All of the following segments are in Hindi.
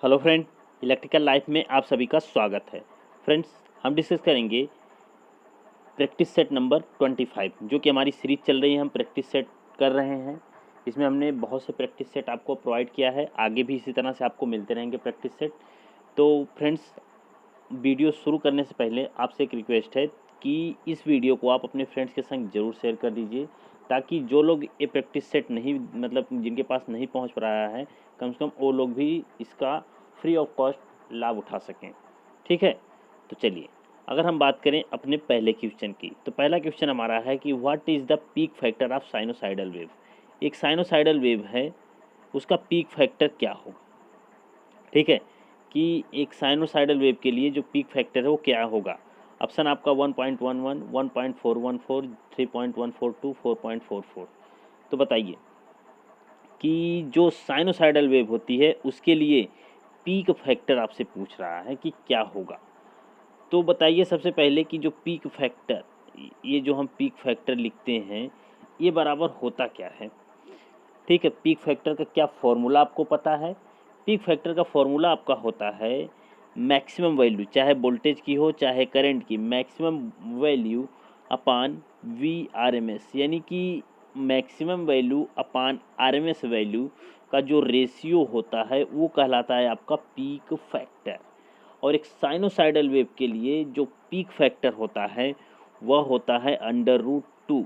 हेलो फ्रेंड, इलेक्ट्रिकल लाइफ में आप सभी का स्वागत है। फ्रेंड्स, हम डिस्कस करेंगे प्रैक्टिस सेट नंबर 25 जो कि हमारी सीरीज चल रही है। हम प्रैक्टिस सेट कर रहे हैं। इसमें हमने बहुत से प्रैक्टिस सेट आपको प्रोवाइड किया है, आगे भी इसी तरह से आपको मिलते रहेंगे प्रैक्टिस सेट। तो फ्रेंड्स, वीडियो शुरू करने से पहले आपसे एक रिक्वेस्ट है कि इस वीडियो को आप अपने फ्रेंड्स के संग ज़रूर शेयर कर दीजिए, ताकि जो लोग ये प्रैक्टिस सेट नहीं मतलब जिनके पास नहीं पहुंच पा रहा है, कम से कम वो लोग भी इसका फ्री ऑफ कॉस्ट लाभ उठा सकें। ठीक है, तो चलिए, अगर हम बात करें अपने पहले क्वेश्चन की, तो पहला क्वेश्चन हमारा है कि what is the peak factor of sinusoidal wave. एक साइनोसाइडल वेव है, उसका पीक फैक्टर क्या होगा। ठीक है, कि एक साइनोसाइडल वेव के लिए जो पीक फैक्टर है वो क्या होगा। ऑप्शन आपका 1.11, 1.414, 3.142, 4.44। तो बताइए कि जो साइनोसाइडल वेव होती है उसके लिए पीक फैक्टर आपसे पूछ रहा है कि क्या होगा। तो बताइए सबसे पहले कि जो पीक फैक्टर, ये जो हम पीक फैक्टर लिखते हैं, ये बराबर होता क्या है। ठीक है, पीक फैक्टर का क्या फॉर्मूला आपको पता है। पीक फैक्टर का फॉर्मूला आपका होता है मैक्सिमम वैल्यू, चाहे वोल्टेज की हो चाहे करंट की, maximum value upon V R M S, यानी कि maximum value upon R M S value का जो रेशियो होता है वो कहलाता है आपका पीक फैक्टर। और एक साइनोसाइडल वेव के लिए जो पीक फैक्टर होता है वह होता है √2।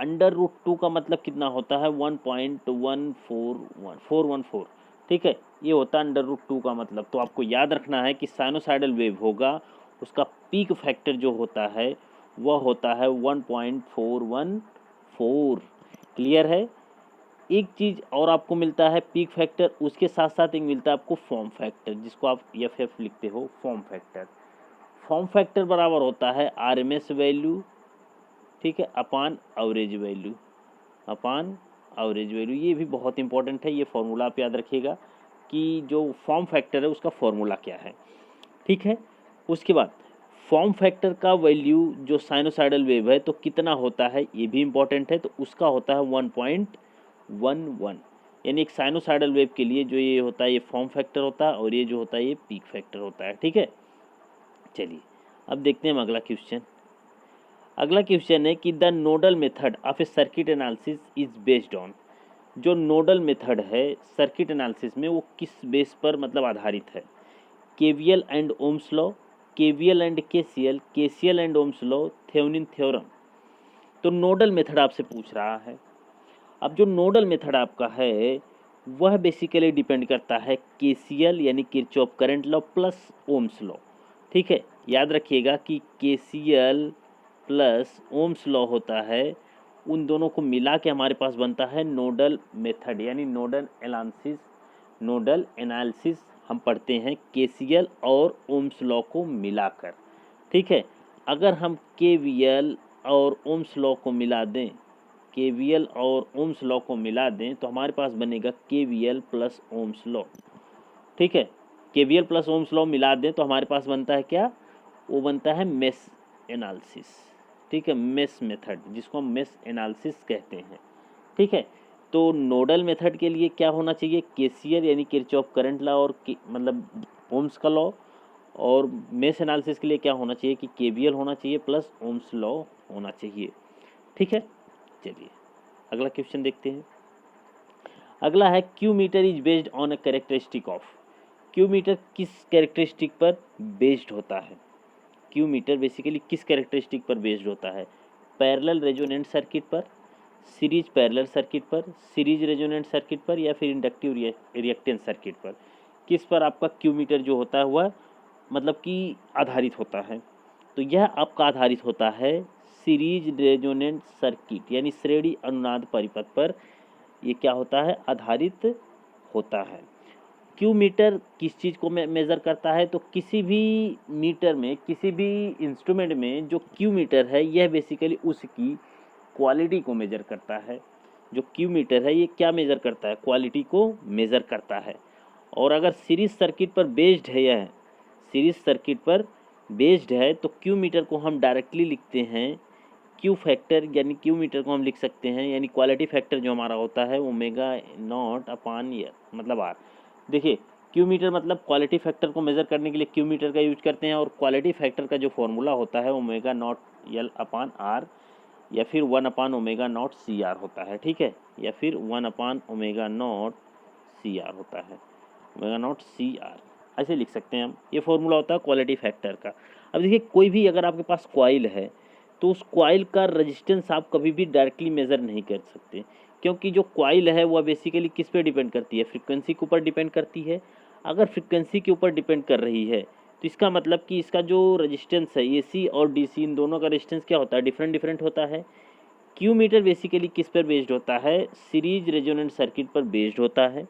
√2 का मतलब कितना होता है 1.141,414। ठीक है, ये होता है √2 का मतलब। तो आपको याद रखना है कि साइनोसाइडल वेव होगा, उसका पीक फैक्टर जो होता है वह होता है 1.414। क्लियर है। एक चीज़ और आपको मिलता है पीक फैक्टर, उसके साथ साथ एक मिलता है आपको फॉर्म फैक्टर, जिसको आप एफ लिखते हो फॉर्म फैक्टर। फॉर्म फैक्टर बराबर होता है आरएमएस वैल्यू, ठीक है, अपान एवरेज वैल्यू, अपान एवरेज वैल्यू। ये भी बहुत इंपॉर्टेंट है, ये फॉर्मूला आप याद रखिएगा कि जो फॉर्म फैक्टर है उसका फॉर्मूला क्या है। ठीक है, उसके बाद फॉर्म फैक्टर का वैल्यू जो साइनोसाइडल वेव है तो कितना होता है ये भी इंपॉर्टेंट है, तो उसका होता है 1.11। यानी एक साइनोसाइडल वेव के लिए जो ये होता है ये फॉर्म फैक्टर होता है, और ये जो होता है ये पीक फैक्टर होता है। ठीक है, चलिए अब देखते हैं हम अगला क्वेश्चन। अगला क्वेश्चन है कि the nodal method of A circuit analysis is based on. जो नोडल मेथड है सर्किट एनालिसिस में वो किस बेस पर मतलब आधारित है। KVL and Ohm's law, KVL and KCL, KCL and Ohm's law, Thevenin theorem. तो नोडल मेथड आपसे पूछ रहा है। अब जो नोडल मेथड आपका है वह बेसिकली डिपेंड करता है केसीएल यानी Kirchhoff current law plus Ohm's law. ठीक है, याद रखिएगा कि केसीएल प्लस ओम्स लॉ होता है, उन दोनों को मिला के हमारे पास बनता है नोडल मेथड यानी नोडल एनालिसिस। नोडल एनालिसिस हम पढ़ते हैं केसीएल और ओम्स लॉ को मिलाकर। ठीक है, अगर हम केवीएल और ओम्स लॉ को मिला दें, केवीएल और ओम्स लॉ को मिला दें तो हमारे पास बनेगा केवीएल प्लस ओम्स लॉ। ठीक है, केवीएल प्लस ओम्स लॉ मिला दें तो हमारे पास बनता है क्या, वो बनता है मेश एनालिसिस। ठीक है, मेश मेथड, जिसको हम मेश एनालिसिस कहते हैं। ठीक है, तो नोडल मेथड के लिए क्या होना चाहिए, केसीएल यानी किरचॉफ करंट लॉ और मतलब ओम्स का लॉ, और मेश एनालिसिस के लिए क्या होना चाहिए कि केवीएल होना चाहिए प्लस ओम्स लॉ होना चाहिए। ठीक है, चलिए अगला क्वेश्चन देखते हैं। अगला है Q meter is based on a characteristic of. Q meter किस कैरेक्टरिस्टिक पर बेस्ड होता है। क्यू मीटर बेसिकली किस कैरेक्टरिस्टिक पर बेस्ड होता है, पैरेलल रेजोनेंट सर्किट पर, सीरीज पैरेलल सर्किट पर, सीरीज रेजोनेंट सर्किट पर, या फिर इंडक्टिव रिएक्टेंस सर्किट पर। किस पर आपका क्यू मीटर जो होता है वह मतलब कि आधारित होता है। तो यह आपका आधारित होता है सीरीज रेजोनेंट सर्किट यानी श्रेणी अनुनाद परिपथ पर। ये क्या होता है, आधारित होता है। क्यू मीटर किस चीज़ को मेज़र करता है, तो किसी भी मीटर में, किसी भी इंस्ट्रूमेंट में जो क्यू मीटर है यह बेसिकली उसकी क्वालिटी को मेज़र करता है। जो क्यू मीटर है ये क्या मेज़र करता है, क्वालिटी को मेज़र करता है। और अगर सीरीज सर्किट पर बेस्ड है, यह सीरीज सर्किट पर बेस्ड है, तो क्यू मीटर को हम डायरेक्टली लिखते हैं क्यू फैक्टर, यानी क्यू मीटर को हम लिख सकते हैं यानी क्वालिटी फैक्टर जो हमारा होता है ओमेगा नॉट अपान ईयर मतलब आर। देखिए क्यू मीटर मतलब क्वालिटी फैक्टर को मेज़र करने के लिए क्यू मीटर का यूज करते हैं, और क्वालिटी फैक्टर का जो फॉर्मूला होता है omega naught L upon R या फिर 1 upon omega naught C R होता है, ठीक है, या फिर 1 upon omega naught C R होता है, ओमेगा नॉट सी आर ऐसे लिख सकते हैं हम। ये फॉर्मूला होता है क्वालिटी फैक्टर का। अब देखिए कोई भी अगर आपके पास कॉइल है तो उस कॉइल का रजिस्टेंस आप कभी भी डायरेक्टली मेज़र नहीं कर सकते, क्योंकि जो कॉइल है वह बेसिकली किस पे डिपेंड करती है, फ्रीक्वेंसी के ऊपर डिपेंड करती है। अगर फ्रीक्वेंसी के ऊपर डिपेंड कर रही है तो इसका मतलब कि इसका जो रजिस्टेंस है एसी और डीसी इन दोनों का रजिस्टेंस क्या होता है, डिफरेंट डिफरेंट होता है। क्यू मीटर बेसिकली किस पर बेस्ड होता है, सीरीज रेजोनेंट सर्किट पर बेस्ड होता है,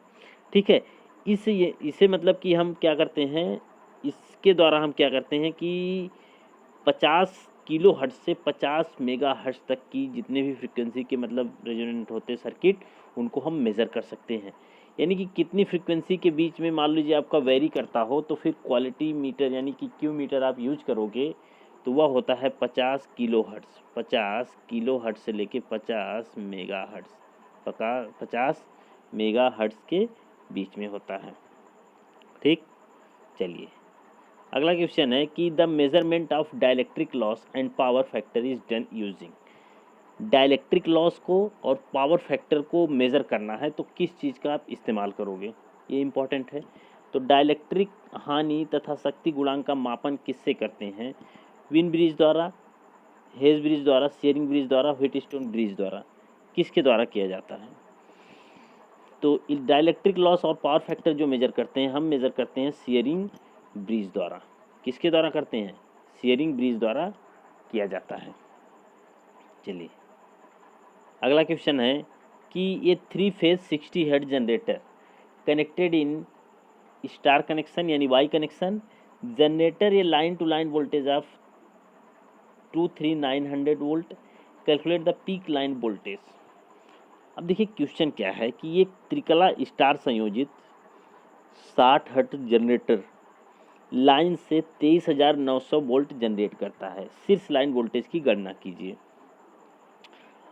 ठीक है। इसे मतलब कि हम क्या करते हैं, इसके द्वारा हम क्या करते हैं कि 50 किलो हर्ट्ज से 50 मेगा हर्ट्ज तक की जितने भी फ्रीक्वेंसी के मतलब रेजोनेंट होते सर्किट उनको हम मेज़र कर सकते हैं। यानी कि कितनी फ्रीक्वेंसी के बीच में मान लीजिए आपका वेरी करता हो तो फिर क्वालिटी मीटर यानी कि क्यू मीटर आप यूज करोगे तो वह होता है 50 किलो हर्ट्ज, 50 किलो हर्ट्ज से लेके 50 मेगा हर्ट्ज, 50 मेगा हर्ट्ज के बीच में होता है, ठीक। चलिए अगला क्वेश्चन है कि the measurement of dielectric loss and power factor is done using. Dielectric loss को और पावर फैक्टर को मेज़र करना है तो किस चीज़ का आप इस्तेमाल करोगे, ये इंपॉर्टेंट है। तो डाइलेक्ट्रिक हानि तथा शक्ति गुणांक का मापन किससे करते हैं, विन ब्रिज द्वारा, हेज ब्रिज द्वारा, शेयरिंग ब्रिज द्वारा, व्हीटस्टोन ब्रिज द्वारा, किसके द्वारा किया जाता है। तो डाइलेक्ट्रिक लॉस और पावर फैक्टर जो मेज़र करते हैं हम मेज़र करते हैं शेयरिंग ब्रिज द्वारा। किसके द्वारा करते हैं, शेयरिंग ब्रिज द्वारा किया जाता है। चलिए अगला क्वेश्चन है कि ये 3 phase 60 hertz generator connected in star connection यानी वाई कनेक्शन, जनरेटर ये line to line voltage of 23900 volt, calculate the peak line voltage. अब देखिए क्वेश्चन क्या है कि ये त्रिकला स्टार संयोजित 60 हर्ट्ज जनरेटर लाइन से 23,900 वोल्ट जनरेट करता है, शीर्ष लाइन वोल्टेज की गणना कीजिए।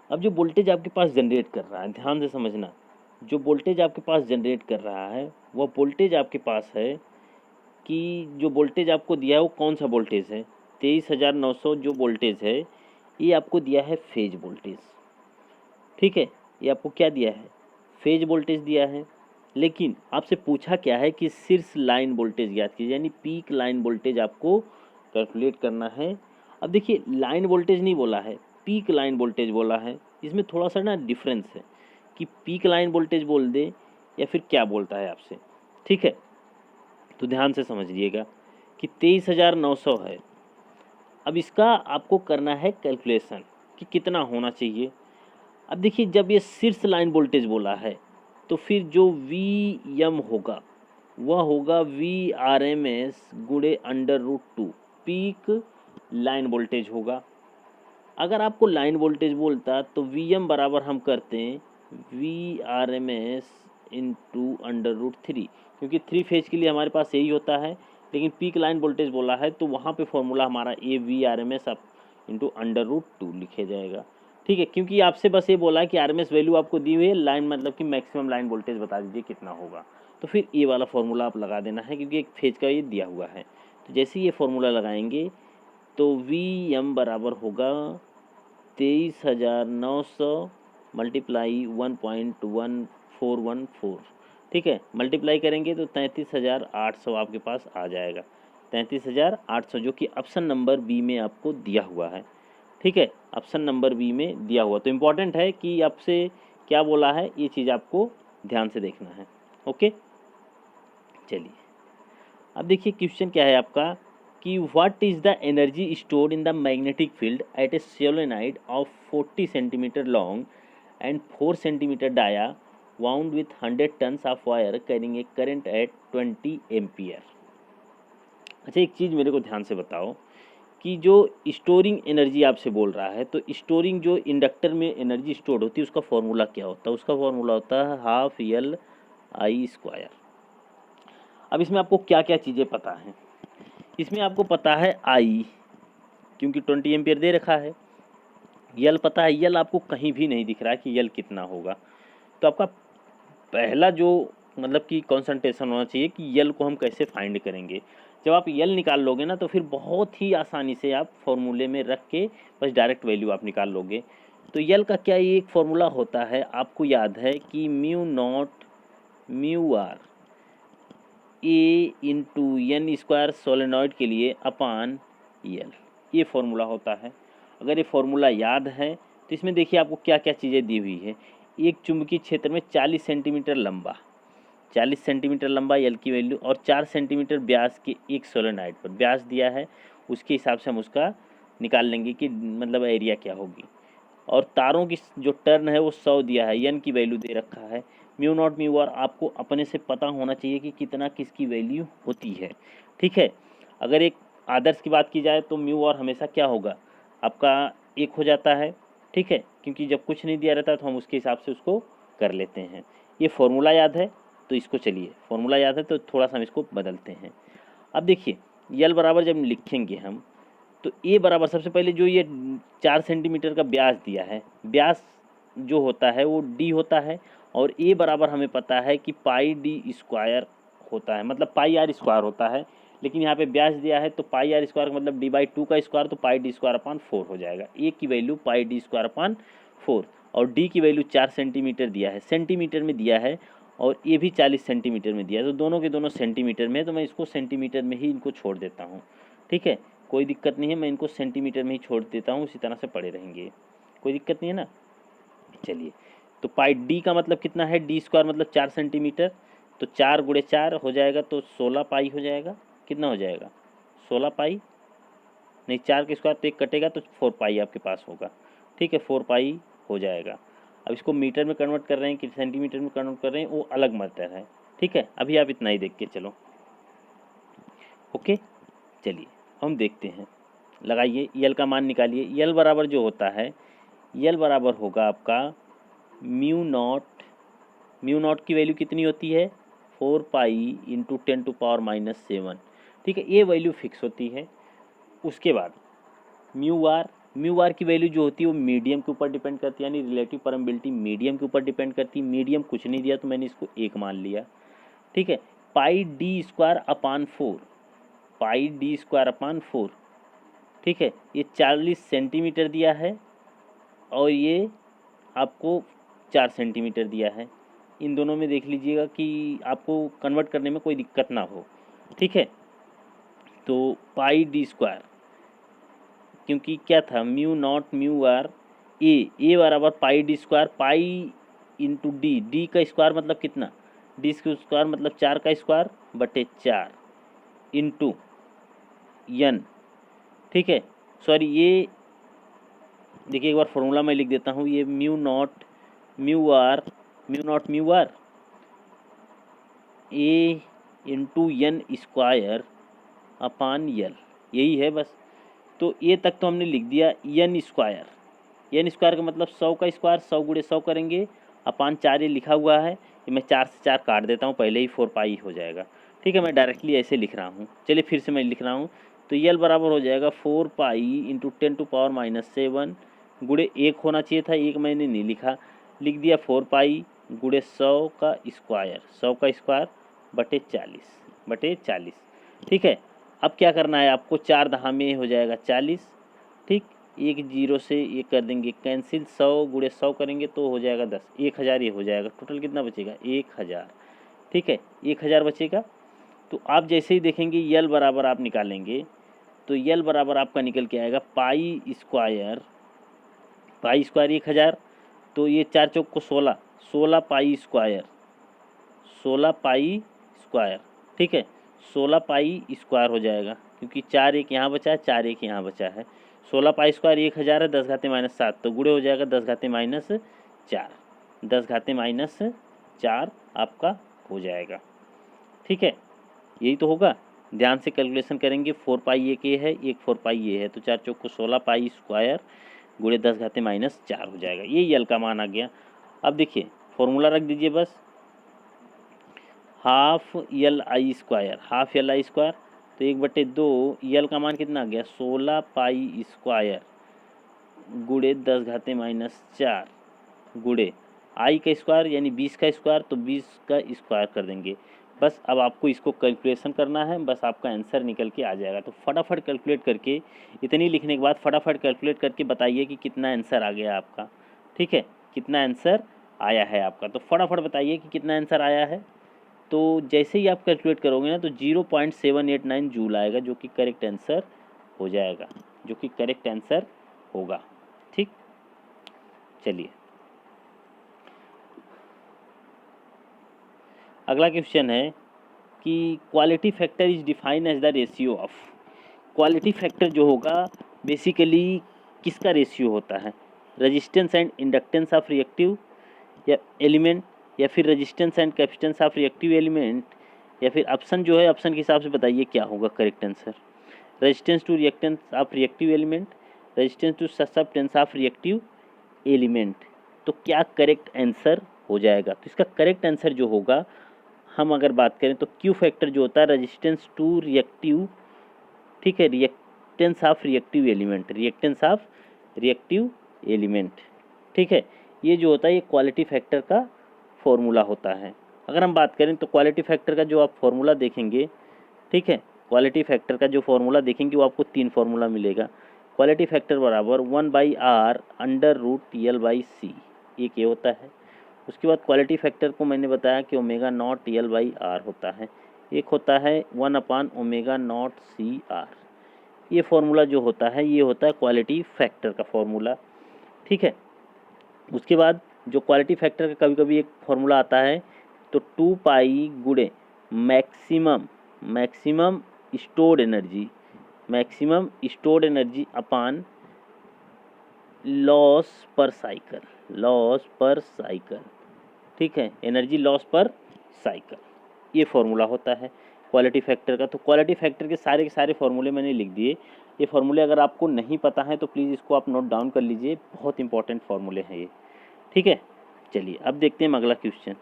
अब जो वोल्टेज आपके पास जनरेट कर रहा है, ध्यान से समझना, जो वोल्टेज आपके पास जनरेट कर रहा है वह वोल्टेज आपके पास है कि जो वोल्टेज आपको दिया है वो कौन सा वोल्टेज है, 23,900 जो वोल्टेज है ये आपको दिया है फेज वोल्टेज, ठीक है। ये आपको क्या दिया है, फेज वोल्टेज दिया है। लेकिन आपसे पूछा क्या है कि शीर्ष लाइन वोल्टेज ज्ञात कीजिए, यानी पीक लाइन वोल्टेज आपको कैलकुलेट करना है। अब देखिए लाइन वोल्टेज नहीं बोला है, पीक लाइन वोल्टेज बोला है। इसमें थोड़ा सा ना डिफरेंस है कि पीक लाइन वोल्टेज बोल दे या फिर क्या बोलता है आपसे, ठीक है। तो ध्यान से समझिएगा कि 23,900 है। अब इसका आपको करना है कैलकुलेशन कि कितना होना चाहिए। अब देखिए जब ये शीर्ष लाइन वोल्टेज बोला है तो फिर जो वी एम होगा वह होगा वी आर एम एस गुणे √2 पीक लाइन वोल्टेज होगा। अगर आपको लाइन वोल्टेज बोलता तो वी एम बराबर हम करते हैं V R M S into √3, क्योंकि 3 फेज के लिए हमारे पास यही होता है। लेकिन पीक लाइन वोल्टेज बोला है तो वहाँ पे फॉर्मूला हमारा a V R M S आप इंटू √2 लिखे जाएगा, ठीक है। क्योंकि आपसे बस ये बोला है कि आर एम एस वैल्यू आपको दी हुई है, लाइन मतलब कि मैक्सिमम लाइन वोल्टेज बता दीजिए कितना होगा। तो फिर ये वाला फॉर्मूला आप लगा देना है क्योंकि एक फेज का ये दिया हुआ है। तो जैसे ये फॉर्मूला लगाएंगे तो वी एम बराबर होगा 23,900 मल्टीप्लाई 1.1414, ठीक है। मल्टीप्लाई करेंगे तो 33,800 आपके पास आ जाएगा, 33,800 जो कि ऑप्शन नंबर बी में आपको दिया हुआ है, ठीक है। ऑप्शन नंबर बी में दिया हुआ तो इम्पॉर्टेंट है कि आपसे क्या बोला है ये चीज़ आपको ध्यान से देखना है, ओके। चलिए अब देखिए क्वेश्चन क्या है आपका कि what is the energy stored in the magnetic field at a solenoid of 40 centimetre long and 4 centimetre dia wound with 100 tons of wire carrying a current at 20 ampere. अच्छा एक चीज़ मेरे को ध्यान से बताओ कि जो स्टोरिंग एनर्जी आपसे बोल रहा है तो स्टोरिंग जो इंडक्टर में एनर्जी स्टोर होती है उसका फॉर्मूला क्या होता है, उसका फॉर्मूला होता है ½ L I²। अब इसमें आपको क्या क्या चीज़ें पता हैं, इसमें आपको पता है I क्योंकि 20 एम्पियर दे रखा है, यल पता है, यल आपको कहीं भी नहीं दिख रहा है कि यल कितना होगा। तो आपका पहला जो मतलब कि कंसंट्रेशन होना चाहिए कि यल को हम कैसे फाइंड करेंगे। जब आप यल निकाल लोगे ना तो फिर बहुत ही आसानी से आप फॉर्मूले में रख के बस डायरेक्ट वैल्यू आप निकाल लोगे। तो यल का क्या ये एक फॉर्मूला होता है, आपको याद है कि mu naught mu R A into N square solenoid के लिए अपान यल, ये फॉर्मूला होता है। अगर ये फॉर्मूला याद है तो इसमें देखिए आपको क्या क्या चीज़ें दी हुई है। एक चुंबकीय क्षेत्र में 40 सेंटीमीटर लंबा, 40 सेंटीमीटर लंबा यल की वैल्यू और 4 सेंटीमीटर व्यास के एक सोलेनॉइड पर व्यास दिया है, उसके हिसाब से हम उसका निकाल लेंगे कि मतलब एरिया क्या होगी। और तारों की जो टर्न है वो 100 दिया है, एन की वैल्यू दे रखा है। म्यू नॉट म्यू आर आपको अपने से पता होना चाहिए कि कितना किसकी वैल्यू होती है, ठीक है। अगर एक आदर्श की बात की जाए तो म्यू आर हमेशा क्या होगा, आपका 1 हो जाता है, ठीक है, क्योंकि जब कुछ नहीं दिया रहता तो हम उसके हिसाब से उसको कर लेते हैं। ये फॉर्मूला याद है तो इसको चलिए, फॉर्मूला याद है तो थोड़ा सा हम इसको बदलते हैं। अब देखिए यल बराबर जब लिखेंगे हम तो ए बराबर सबसे पहले जो ये 4 सेंटीमीटर का व्यास दिया है, व्यास जो होता है वो डी होता है और ए बराबर हमें पता है कि पाई डी स्क्वायर होता है, मतलब पाई आर स्क्वायर होता है। लेकिन यहाँ पे व्यास दिया है तो पाई आर स्क्वायर मतलब डी बाई 2 का स्क्वायर, तो पाई डी स्क्वायर अपान 4 हो जाएगा। ए की value pi D square upon 4 और डी की वैल्यू 4 सेंटीमीटर दिया है, सेंटीमीटर में दिया है, और ये भी 40 सेंटीमीटर में दिया है, तो दोनों के दोनों सेंटीमीटर में है, तो मैं इसको सेंटीमीटर में ही इनको छोड़ देता हूँ, ठीक है। कोई दिक्कत नहीं है, मैं इनको सेंटीमीटर में ही छोड़ देता हूँ, इसी तरह से पड़े रहेंगे, कोई दिक्कत नहीं है ना। चलिए, तो पाई डी का मतलब कितना है, डी स्क्वायर मतलब 4 सेंटीमीटर, तो 4 गुणे 4 हो जाएगा तो 16 पाई हो जाएगा। कितना हो जाएगा, 16 पाई, नहीं 4 के स्क्वायर तो एक कटेगा तो 4 पाई आपके पास होगा, ठीक है, 4 पाई हो जाएगा। अब इसको मीटर में कन्वर्ट कर रहे हैं कि सेंटीमीटर में कन्वर्ट कर रहे हैं वो अलग मैटर है, ठीक है। अभी आप इतना ही देख के चलो, ओके। चलिए हम देखते हैं, लगाइए यल का मान निकालिए। यल बराबर जो होता है, यल बराबर होगा आपका म्यू नॉट की वैल्यू कितनी होती है, 4 पाई इंटू 10⁻⁻7, ठीक है, ये वैल्यू फिक्स होती है। उसके बाद म्यू आर की वैल्यू जो होती है वो मीडियम के ऊपर डिपेंड करती है, यानी रिलेटिव परमेबिलिटी मीडियम के ऊपर डिपेंड करती है। मीडियम कुछ नहीं दिया तो मैंने इसको 1 मान लिया, ठीक है। पाई डी स्क्वायर अपान 4, पाई डी स्क्वायर अपान 4, ठीक है, ये 40 सेंटीमीटर दिया है और ये आपको 4 सेंटीमीटर दिया है। इन दोनों में देख लीजिएगा कि आपको कन्वर्ट करने में कोई दिक्कत ना हो, ठीक है। तो पाई डी स्क्वायर, क्योंकि क्या था mu naught mu R A बराबर pi D square, pi into D, D का स्क्वायर मतलब कितना, डी का स्क्वायर मतलब 4 का स्क्वायर बटे 4 इंटू एन, ठीक है। सॉरी, ये देखिए एक बार फॉर्मूला मैं लिख देता हूँ, ये mu naught mu R A into N square upon L, यही है बस। तो ये तक तो हमने लिख दिया। एन स्क्वायर का मतलब 100 का स्क्वायर, 100 गुणे 100 करेंगे अपान 4 ये लिखा हुआ है, ये मैं 4 से 4 काट देता हूँ, पहले ही 4 पाई हो जाएगा, ठीक है। मैं डायरेक्टली ऐसे लिख रहा हूँ, चलिए फिर से मैं लिख रहा हूँ। तो यल बराबर हो जाएगा 4 पाई इंटू 10⁻⁻7 गुणे 1 होना चाहिए था, 1 मैंने नहीं लिखा, लिख दिया 4 पाई गुणे 100 का स्क्वायर, 100 का स्क्वायर बटे 40, ठीक है। अब क्या करना है आपको, 4 दहा में हो जाएगा 40, ठीक, एक जीरो से ये कर देंगे कैंसिल, 100 गुणे 100 करेंगे तो हो जाएगा 10, 1000 ये हो जाएगा, टोटल कितना बचेगा 1000, ठीक है, 1000 बचेगा। तो आप जैसे ही देखेंगे यल बराबर आप निकालेंगे तो यल बराबर आपका निकल के आएगा पाई स्क्वायर 1000, तो ये 4 चौक को 16, 16 पाई स्क्वायर, 16 पाई स्क्वायर, ठीक है, 16 पाई स्क्वायर हो जाएगा, क्योंकि 4 एक यहाँ बचा है, 4 एक यहाँ बचा है। 16 पाई स्क्वायर 1000 है, 10 घाते माइनस 7, तो गुणे हो जाएगा 10 घाते माइनस 4, 10 घाते माइनस 4 आपका हो जाएगा, ठीक है, यही तो होगा। ध्यान से कैलकुलेशन करेंगे, 4 पाई एक ये है, एक 4 पाई ये है, तो 4 चौक को 16 पाई स्क्वायर गुणे 10 घाते माइनस 4 हो जाएगा, ये यल का मान आ गया। अब देखिए फॉर्मूला रख दीजिए बस, हाफ यल आई स्क्वायर, तो 1/2 यल का मान कितना आ गया 16 पाई स्क्वायर गुणे 10 घाते माइनस 4 गुणे आई का स्क्वायर यानी 20 का स्क्वायर, तो 20 का स्क्वायर कर देंगे। बस अब आपको इसको कैलकुलेशन करना है, बस आपका आंसर निकल के आ जाएगा। तो फटाफट कैलकुलेट करके, इतनी लिखने के बाद फटाफट कैलकुलेट करके बताइए कि कितना आंसर आ गया आपका। ठीक है, कितना आंसर आया है आपका, तो फटाफट बताइए कि कितना आंसर आया है। तो जैसे ही आप कैलकुलेट करोगे ना तो 0.789 जूल आएगा, जो कि करेक्ट आंसर हो जाएगा, जो कि करेक्ट आंसर होगा। ठीक, चलिए अगला क्वेश्चन है कि quality factor is define as the ratio of. Quality factor जो होगा बेसिकली किसका रेशियो होता है, resistance and inductance of reactive या एलिमेंट, या फिर resistance and capacitance of reactive element, या फिर ऑप्शन जो है ऑप्शन के हिसाब से बताइए क्या होगा correct answer. Resistance to reactance of reactive element, resistance to susceptance of reactive element, तो क्या करेक्ट आंसर हो जाएगा। तो इसका करेक्ट आंसर जो होगा, हम अगर बात करें तो क्यू फैक्टर जो होता है रेजिस्टेंस टू रिएक्टिव, ठीक है, reactance of reactive element, reactance of reactive element, ठीक है, ये जो होता है ये क्वालिटी फैक्टर का फॉर्मूला होता है। अगर हम बात करें तो क्वालिटी फैक्टर का जो आप फॉर्मूला देखेंगे, ठीक है, क्वालिटी फैक्टर का जो फॉर्मूला देखेंगे वो आपको 3 फॉर्मूला मिलेगा। क्वालिटी फैक्टर बराबर 1/r अंडर रूट L/c, एक ये होता है। उसके बाद क्वालिटी फैक्टर को मैंने बताया कि ओमेगा नॉट L/r होता है। एक होता है 1/ओमेगा नॉट CR। ये फॉर्मूला जो होता है ये होता है क्वालिटी फैक्टर का फॉर्मूला, ठीक है। उसके बाद जो क्वालिटी फैक्टर का कभी कभी एक फॉर्मूला आता है, तो 2 पाई गुणे maximum maximum stored energy, maximum stored energy upon loss per cycle, loss per cycle, ठीक है, एनर्जी लॉस पर साइकिल, ये फॉर्मूला होता है क्वालिटी फैक्टर का। तो क्वालिटी फैक्टर के सारे फॉर्मूले मैंने लिख दिए। ये फॉर्मूले अगर आपको नहीं पता है तो प्लीज़ इसको आप नोट डाउन कर लीजिए, बहुत इंपॉर्टेंट फॉर्मूले हैं ये, ठीक है। चलिए अब देखते हैं अगला क्वेश्चन।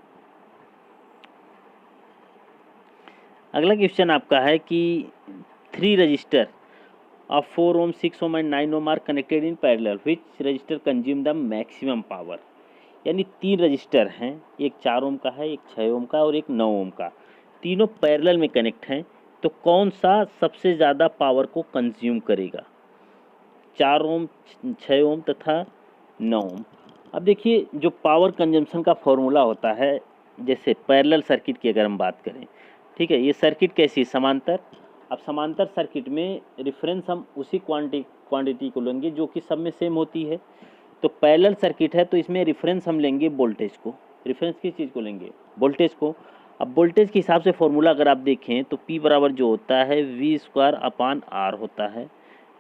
अगला क्वेश्चन आपका है कि 3 resistor of 4 ohm 6 ohm and 9 ohm are connected in parallel, which resistor consume the maximum power. यानी 3 रजिस्टर हैं, एक 4 ओम का है, एक 6 ओम का और एक 9 ओम का, तीनों पैरेलल में कनेक्ट हैं, तो कौन सा सबसे ज़्यादा पावर को कंज्यूम करेगा, 4 ओम, 6 ओम तथा 9 ओम। अब देखिए जो पावर कंजम्पशन का फॉर्मूला होता है, जैसे पैरेलल सर्किट की अगर हम बात करें, ठीक है, ये सर्किट कैसी है, समांतर। अब समांतर सर्किट में रेफरेंस हम उसी क्वांटिटी को लेंगे जो कि सब में सेम होती है। तो पैरेलल सर्किट है तो इसमें रेफरेंस हम लेंगे वोल्टेज को, रेफरेंस किस चीज़ को लेंगे, वोल्टेज को। अब वोल्टेज के हिसाब से फॉर्मूला अगर आप देखें तो P बराबर जो होता है V² होता है,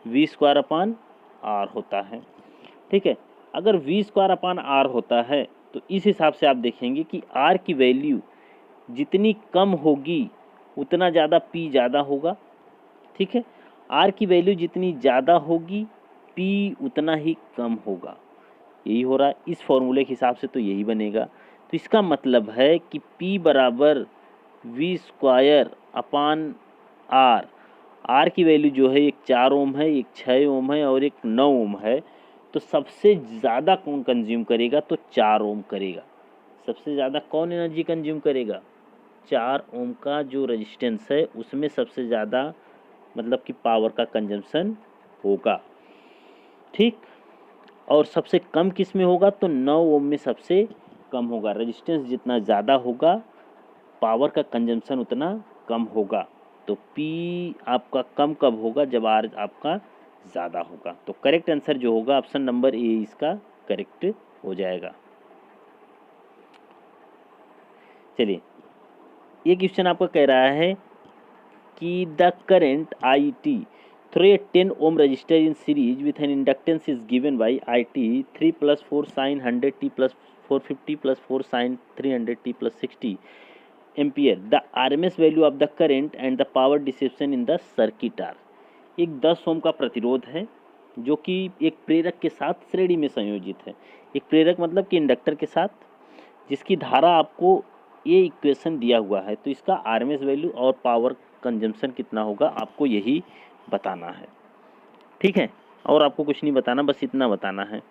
V² होता है, ठीक है। अगर V² होता है तो इस हिसाब से आप देखेंगे कि R की वैल्यू जितनी कम होगी उतना ज़्यादा P ज़्यादा होगा, ठीक है। R की वैल्यू जितनी ज़्यादा होगी P उतना ही कम होगा, यही हो रहा है इस फॉर्मूले के हिसाब से, तो यही बनेगा। तो इसका मतलब है कि P बराबर V² R, R की वैल्यू जो है एक 4 ओम है, एक 6 ओम है और एक 9 ओम है, तो सबसे ज़्यादा कौन कंज्यूम करेगा, तो 4 ओम करेगा। सबसे ज़्यादा कौन एनर्जी कंज्यूम करेगा, 4 ओम का जो रेजिस्टेंस है उसमें सबसे ज़्यादा मतलब कि पावर का कंजम्पशन होगा, ठीक। और सबसे कम किस में होगा, तो 9 ओम में सबसे कम होगा। रेजिस्टेंस जितना ज़्यादा होगा पावर का कंजम्पशन उतना कम होगा। तो P आपका कम कब होगा, जब R आपका ज़्यादा होगा। तो करेक्ट आंसर जो होगा ऑप्शन नंबर ए इसका करेक्ट हो जाएगा। चलिए ये क्वेश्चन आपका कह रहा है कि the current IT through a 10 ohm resistor in series with an inductance is given by IT 3 + 4 sin 100t + 450 + 4 sin 300t + 60 ampere. The RMS value of the current and the power dissipation in the circuit R. एक 10 ओम का प्रतिरोध है जो कि एक प्रेरक के साथ श्रेणी में संयोजित है। एक प्रेरक मतलब कि इंडक्टर के साथ, जिसकी धारा आपको ये इक्वेशन दिया हुआ है, तो इसका RMS वैल्यू और पावर कंजम्पशन कितना होगा आपको यही बताना है, ठीक है। और आपको कुछ नहीं बताना, बस इतना बताना है।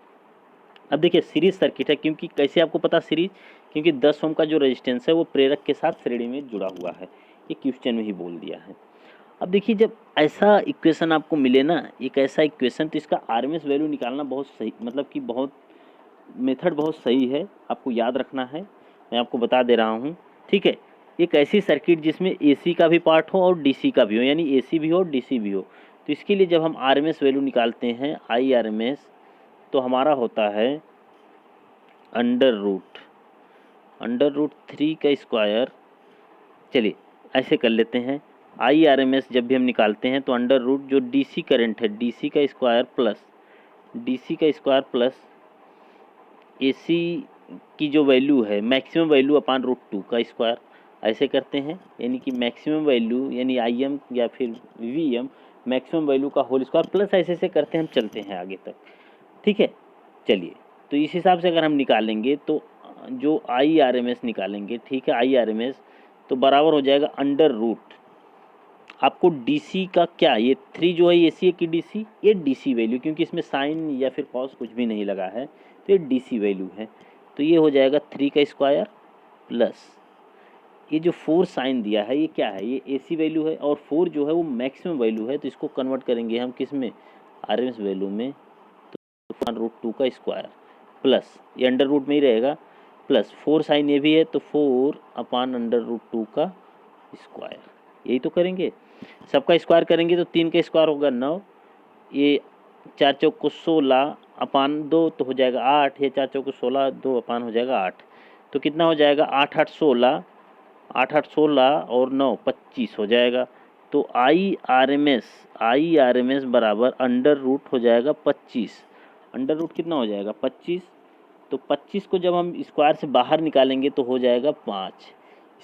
अब देखिए सीरीज सर्किट है, क्योंकि कैसे आपको पता सीरीज, क्योंकि 10 ओम का जो रेजिस्टेंस है वो प्रेरक के साथ श्रेणी में जुड़ा हुआ है, ये क्वेश्चन में ही बोल दिया है। अब देखिए जब ऐसा इक्वेशन आपको मिले ना, एक ऐसा इक्वेशन, तो इसका आरएमएस वैल्यू निकालना बहुत सही, मतलब कि बहुत मेथड बहुत सही है, आपको याद रखना है, मैं आपको बता दे रहा हूँ। ठीक है, एक ऐसी सर्किट जिसमें एसी का भी पार्ट हो और डीसी का भी हो, यानी एसी भी हो और डीसी भी हो, तो इसके लिए जब हम आरएमएस वैल्यू निकालते हैं आई आरएमएस, तो हमारा होता है अंडर रूट 3 का स्क्वायर। चलिए ऐसे कर लेते हैं, आई आर एम एस जब भी हम निकालते हैं तो अंडर रूट जो डीसी करंट है डीसी का स्क्वायर प्लस एसी की जो वैल्यू है मैक्सिमम वैल्यू अपान रूट 2 का स्क्वायर, ऐसे करते हैं। यानी कि मैक्सिमम वैल्यू यानी आई एम या फिर वी एम मैक्सिमम वैल्यू का होल स्क्वायर प्लस, ऐसे करते हैं, हम चलते हैं आगे तक। ठीक है, चलिए तो इस हिसाब से अगर हम निकालेंगे तो जो आई आर एम एस निकालेंगे, ठीक है, आई आर एम एस तो बराबर हो जाएगा अंडर रूट, आपको डीसी का क्या, ये 3 जो है एसी है कि डीसी, ये डीसी वैल्यू, क्योंकि इसमें साइन या फिर कॉस कुछ भी नहीं लगा है, तो ये डीसी वैल्यू है, तो ये हो जाएगा 3 का स्क्वायर प्लस ये जो 4 साइन दिया है ये क्या है, ये एसी वैल्यू है, और 4 जो है वो मैक्सिमम वैल्यू है, तो इसको कन्वर्ट करेंगे हम किस में, आरएमएस वैल्यू में, तो रूट 2 का स्क्वायर प्लस ये अंडर रूट में ही रहेगा, प्लस 4 साइन ये भी है, तो 4 अपान अंडर रूट 2 का स्क्वायर, यही तो करेंगे। सबका स्क्वायर करेंगे तो 3 का स्क्वायर होगा 9, ये 4 चौक को 16 अपान 2 तो हो जाएगा 8, ये 4 चौक को 16 2 अपान हो जाएगा 8, तो कितना हो जाएगा 8 8 16, 8 8 16 और 9 25 हो जाएगा। तो आई आर एम एस बराबर अंडर रूट हो जाएगा 25, अंडर रूट कितना हो जाएगा 25, तो 25 को जब हम स्क्वायर से बाहर निकालेंगे तो हो जाएगा 5,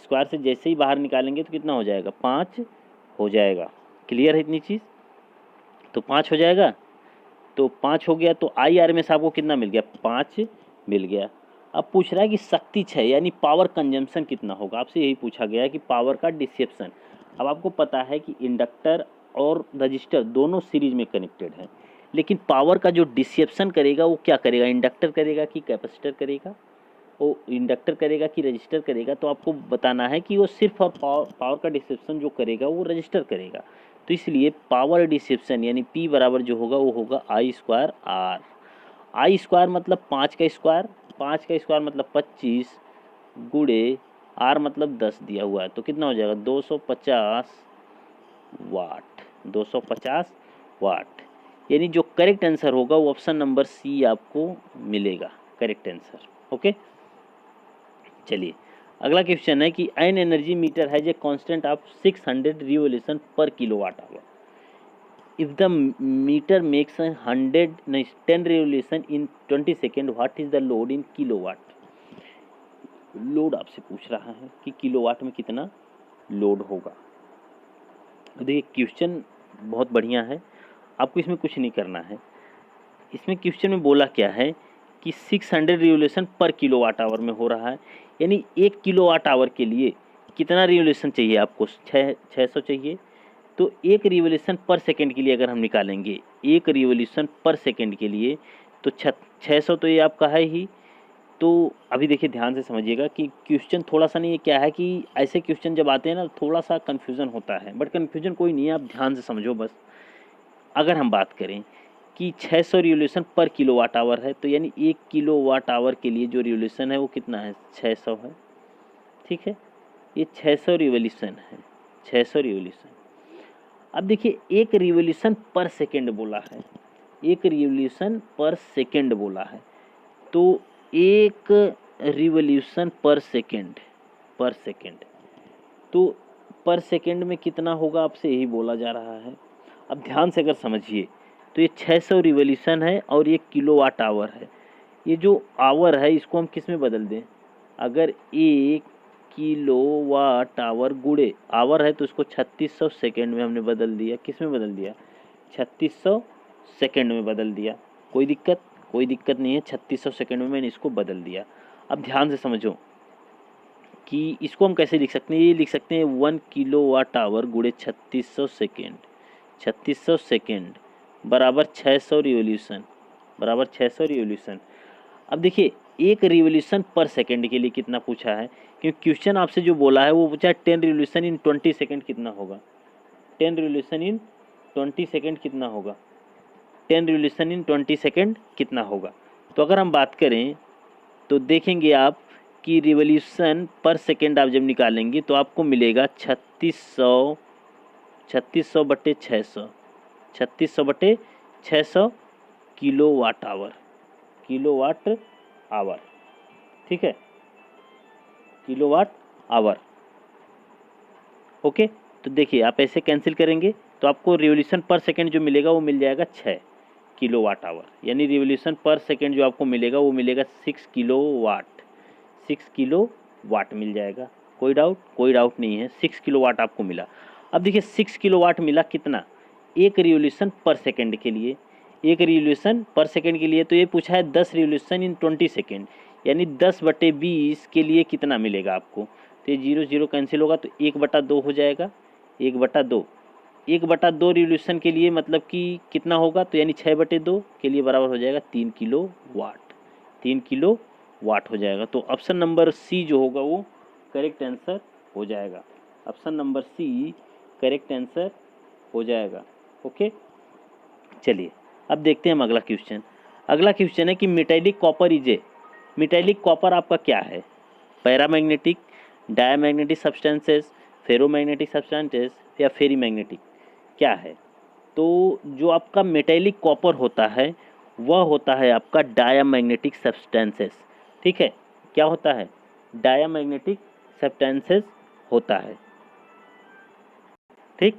स्क्वायर से जैसे ही बाहर निकालेंगे तो कितना हो जाएगा 5 हो जाएगा। क्लियर है इतनी चीज़, तो 5 हो जाएगा, तो 5 हो गया, तो आई आर एम एस आपको कितना मिल गया 5 मिल गया। अब पूछ रहा है कि शक्ति क्षय यानी पावर कंजम्पशन कितना होगा, आपसे यही पूछा गया है कि पावर का डिसेप्शन। अब आपको पता है कि इंडक्टर और रजिस्टर दोनों सीरीज में कनेक्टेड हैं, लेकिन पावर का जो डिसेप्शन करेगा वो क्या करेगा, इंडक्टर करेगा कि कैपेसिटर करेगा, वो इंडक्टर करेगा कि रजिस्टर करेगा, तो आपको बताना है कि वो सिर्फ और पावर का डिसेप्शन जो करेगा वो रजिस्टर करेगा। तो इसलिए पावर डिसेप्शन यानी P बराबर जो होगा वो होगा आई स्क्वायर आर, आई स्क्वायर मतलब 5 का स्क्वायर, 5 का स्क्वायर मतलब 25 गुड़े आर मतलब 10 दिया हुआ है, तो कितना हो जाएगा 250 वाट, 250 वाट, यानी जो करेक्ट आंसर होगा वो ऑप्शन नंबर सी आपको मिलेगा करेक्ट आंसर। ओके, चलिए अगला क्वेश्चन है कि एन एनर्जी मीटर है जे constant of 600 revolution per kilowatt hour, if the meter makes 10 revolution in 20 second, what is the load in kilowatt. Load आपसे पूछ रहा है कि किलोवाट में कितना लोड होगा। देखिए क्वेश्चन बहुत बढ़िया है, आपको इसमें कुछ नहीं करना है। इसमें क्वेश्चन में बोला क्या है कि 600 रिवोल्यूशन पर किलोवाट आवर में हो रहा है, यानी 1 किलोवाट आवर के लिए कितना रिवोल्यूशन चाहिए आपको, 600 चाहिए। तो 1 रिवोल्यूशन पर सेकंड के लिए अगर हम निकालेंगे 1 रिवोल्यूशन पर सेकंड के लिए तो 600 तो ये आपका है ही। तो अभी देखिए ध्यान से समझिएगा कि क्वेश्चन थोड़ा सा नहीं, क्या है कि ऐसे क्वेश्चन जब आते हैं ना थोड़ा सा कन्फ्यूज़न होता है, बट कन्फ्यूजन कोई नहीं है, आप ध्यान से समझो बस। अगर हम बात करें कि 600 रिवोल्यूशन पर किलोवाट आवर है, तो यानी 1 किलोवाट आवर के लिए जो रिवोल्यूशन है वो कितना है 600 है। ठीक है, ये 600 रिवोल्यूशन है, 600 रिवोल्यूशन। अब देखिए 1 रिवोल्यूशन पर सेकेंड बोला है, 1 रिवोल्यूशन पर सेकेंड बोला है, तो 1 रिवोल्यूशन पर सेकेंड तो पर सेकेंड में कितना होगा आपसे यही बोला जा रहा है। अब ध्यान से अगर समझिए तो ये 600 रिवोल्यूशन है और ये किलोवाट आवर है, ये जो आवर है इसको हम किस में बदल दें, अगर 1 किलोवाट आवर गुणे आवर है तो इसको 3600 सेकेंड में हमने बदल दिया, किस में बदल दिया 3600 सेकेंड में बदल दिया। कोई दिक्कत नहीं है, 3600 सेकेंड में मैंने इसको बदल दिया। अब ध्यान से समझो कि इसको हम कैसे लिख सकते हैं, ये लिख सकते हैं 1 किलोवाट आवर गुणे 3600 सेकेंड, 3600 सेकेंड बराबर 600 रिवोल्यूशन, बराबर 600 रिवोल्यूशन। अब देखिए एक रिवोल्यूशन पर सेकेंड के लिए कितना पूछा है, क्योंकि क्वेश्चन आपसे जो बोला है वो पूछा है 10 रिवोल्यूशन इन 20 सेकेंड कितना होगा। 10 रिवोल्यूशन इन 20 सेकेंड कितना होगा, 10 रिवोल्यूशन इन 20 सेकेंड कितना होगा। तो अगर हम बात करें तो देखेंगे आप कि रिवोल्यूशन पर सेकेंड आप जब निकालेंगे तो आपको मिलेगा 3600 बटे 600, 3600 kilowatt hour, kilowatt hour, ठीक है, किलो वाट आवर। ओके, तो देखिए आप ऐसे कैंसिल करेंगे तो आपको रिवोल्यूशन पर सेकेंड जो मिलेगा वो मिल जाएगा 6 किलो वाट आवर, यानी रिवोल्यूशन पर सेकेंड जो आपको मिलेगा वो मिलेगा 6 किलो वाट, 6 किलो वाट मिल जाएगा। कोई डाउट नहीं है, 6 किलो वाट आपको मिला। अब देखिए 6 किलो वाट मिला कितना, एक रिवोल्यूशन पर सेकेंड के लिए, एक रिवोल्यूशन पर सेकेंड के लिए। तो ये पूछा है 10 रिवोल्यूशन इन 20 सेकेंड, यानी 10/20 के लिए कितना मिलेगा आपको। तो ये 0 0 कैंसिल होगा तो 1/2 हो जाएगा, 1/2, 1/2 रिवोल्यूशन के लिए मतलब कि कितना होगा, तो यानी 6/2 के लिए बराबर हो जाएगा 3 किलो वाट, 3 किलो वाट हो जाएगा। तो ऑप्शन नंबर सी जो होगा वो करेक्ट आंसर हो जाएगा, option number C correct answer हो जाएगा। ओके, चलिए अब देखते हैं हम अगला क्वेश्चन। अगला क्वेश्चन है कि metallic copper is a, metallic copper आपका क्या है, paramagnetic, diamagnetic substances, ferromagnetic substances या फेरी मैग्नेटिक, क्या है। तो जो आपका मेटेलिक कॉपर होता है वह होता है आपका डायमैग्नेटिक सब्सटेंसेस, ठीक है, क्या होता है, डायमैग्नेटिक सब्सटेंसेस होता है, ठीक।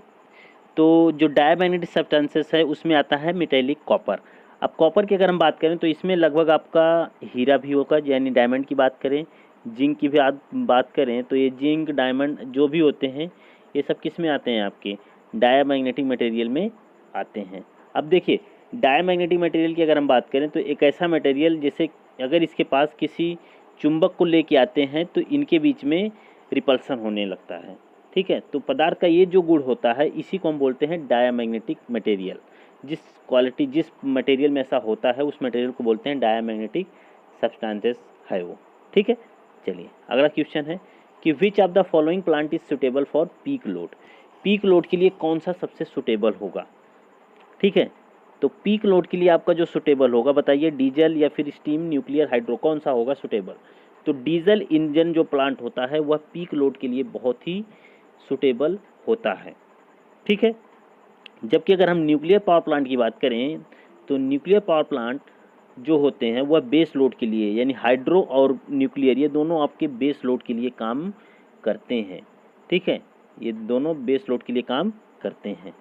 तो जो डायमैग्नेटिक सब्सटेंसेस है उसमें आता है मेटेलिक कॉपर। अब कॉपर की अगर हम बात करें तो इसमें लगभग आपका हीरा भी होगा, यानी डायमंड की बात करें, जिंक की भी बात करें तो ये जिंक डायमंड जो भी होते हैं ये सब किस में आते हैं, आपके डायमैग्नेटिक मटेरियल में आते हैं। अब देखिए डायमैग्नेटिक मटेरियल की अगर हम बात करें तो एक ऐसा मटेरियल जैसे अगर इसके पास किसी चुंबक को लेके आते हैं तो इनके बीच में रिपल्सन होने लगता है, ठीक है। तो पदार्थ का ये जो गुण होता है इसी को हम बोलते हैं डायमैग्नेटिक मटेरियल। जिस क्वालिटी जिस मटेरियल में ऐसा होता है उस मटेरियल को बोलते हैं डायमैग्नेटिक सब्सटेंसेस है वो, ठीक है। चलिए अगला क्वेश्चन है कि which of the following plant is suitable for peak load, peak load के लिए कौन सा सबसे सुटेबल होगा, ठीक है। तो पीक लोड के लिए आपका जो सुटेबल होगा बताइए, डीजल या फिर स्टीम, न्यूक्लियर, हाइड्रो, कौन सा होगा सुटेबल। तो डीजल इंजन जो प्लांट होता है वह पीक लोड के लिए बहुत ही सुटेबल होता है, ठीक है। जबकि अगर हम न्यूक्लियर पावर प्लांट की बात करें तो न्यूक्लियर पावर प्लांट जो होते हैं वह बेस लोड के लिए, यानी हाइड्रो और न्यूक्लियर ये दोनों आपके बेस लोड के लिए काम करते हैं, ठीक है, ये दोनों बेस लोड के लिए काम करते हैं।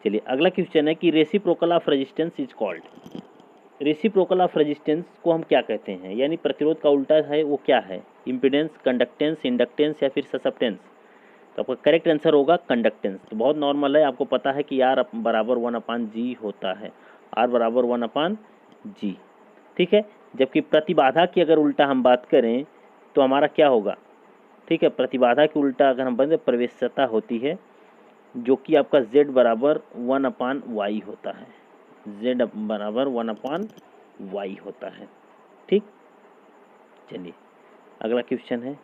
चलिए अगला क्वेश्चन है कि reciprocal of resistance is called, reciprocal of resistance को हम क्या कहते हैं, यानी प्रतिरोध का उल्टा है वो क्या है, इम्पीडेंस, कंडक्टेंस, इंडक्टेंस या फिर ससेप्टेंस। तो आपका करेक्ट आंसर होगा कंडक्टेंस। तो बहुत नॉर्मल है, आपको पता है कि R बराबर 1/G होता है, R बराबर 1/G, ठीक है। जबकि प्रतिबाधा की अगर उल्टा हम बात करें तो हमारा क्या होगा, ठीक है, प्रतिबाधा की उल्टा अगर हम बंद प्रवेश्यता होती है जो कि आपका Z बराबर 1/Y होता है, Z बराबर 1/Y होता है, ठीक। चलिए अगला क्वेश्चन है,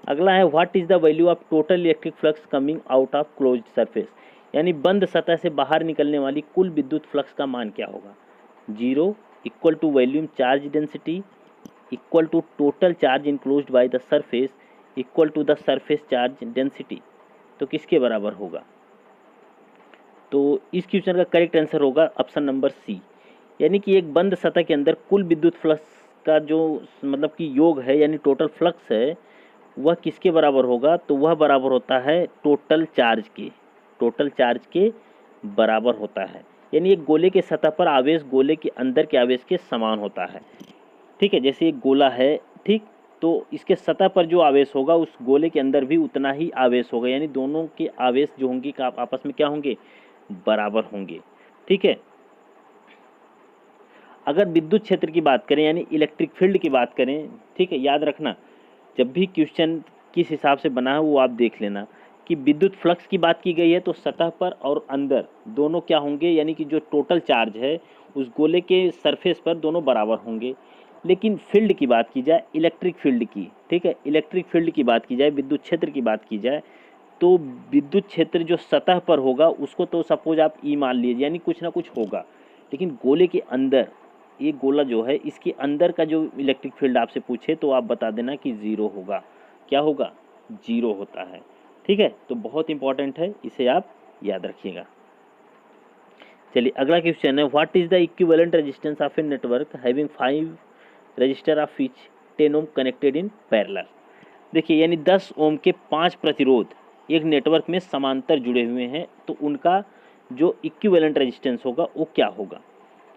अगला है what is the value of total electric flux coming out of closed surface, यानी बंद सतह से बाहर निकलने वाली कुल विद्युत फ्लक्स का मान क्या होगा। 0 equal to volume charge density equal to total charge enclosed by the surface equal to the surface charge density, तो किसके बराबर होगा। तो इस क्वेश्चन का करेक्ट आंसर होगा ऑप्शन नंबर सी, यानी कि एक बंद सतह के अंदर कुल विद्युत फ्लक्स का जो मतलब कि योग है यानी टोटल फ्लक्स है वह किसके बराबर होगा, तो वह बराबर होता है टोटल चार्ज के, टोटल चार्ज के बराबर होता है। यानी एक गोले के सतह पर आवेश गोले के अंदर के आवेश के समान होता है, ठीक है। जैसे एक गोला है, ठीक, तो इसके सतह पर जो आवेश होगा उस गोले के अंदर भी उतना ही आवेश होगा, यानी दोनों के आवेश जो होंगे आपस में क्या होंगे, बराबर होंगे, ठीक है। अगर विद्युत क्षेत्र की बात करें यानी इलेक्ट्रिक फील्ड की बात करें, ठीक है, याद रखना जब भी क्वेश्चन किस हिसाब से बना है वो आप देख लेना कि विद्युत फ्लक्स की बात की गई है तो सतह पर और अंदर दोनों क्या होंगे, यानी कि जो टोटल चार्ज है उस गोले के सरफेस पर दोनों बराबर होंगे। लेकिन फील्ड की बात की जाए, इलेक्ट्रिक फील्ड की, ठीक है, इलेक्ट्रिक फील्ड की बात की जाए, विद्युत क्षेत्र की बात की जाए, तो विद्युत क्षेत्र जो सतह पर होगा उसको तो सपोज आप ई मान लीजिए, यानी कुछ ना कुछ होगा, लेकिन गोले के अंदर, ये गोला जो है इसके अंदर का जो इलेक्ट्रिक फील्ड आपसे पूछे तो आप बता देना कि जीरो होगा। क्या होगा? जीरो होता है। ठीक है, तो बहुत इंपॉर्टेंट है, इसे आप याद रखिएगा। चलिए अगला क्वेश्चन है, what is the equivalent resistance of a network having 5 resistor of each 10 ohm connected in parallel. देखिए यानी 10 ओम के 5 प्रतिरोध एक नेटवर्क में समांतर जुड़े हुए हैं, तो उनका जो इक्विवेलेंट रेजिस्टेंस होगा वो क्या होगा?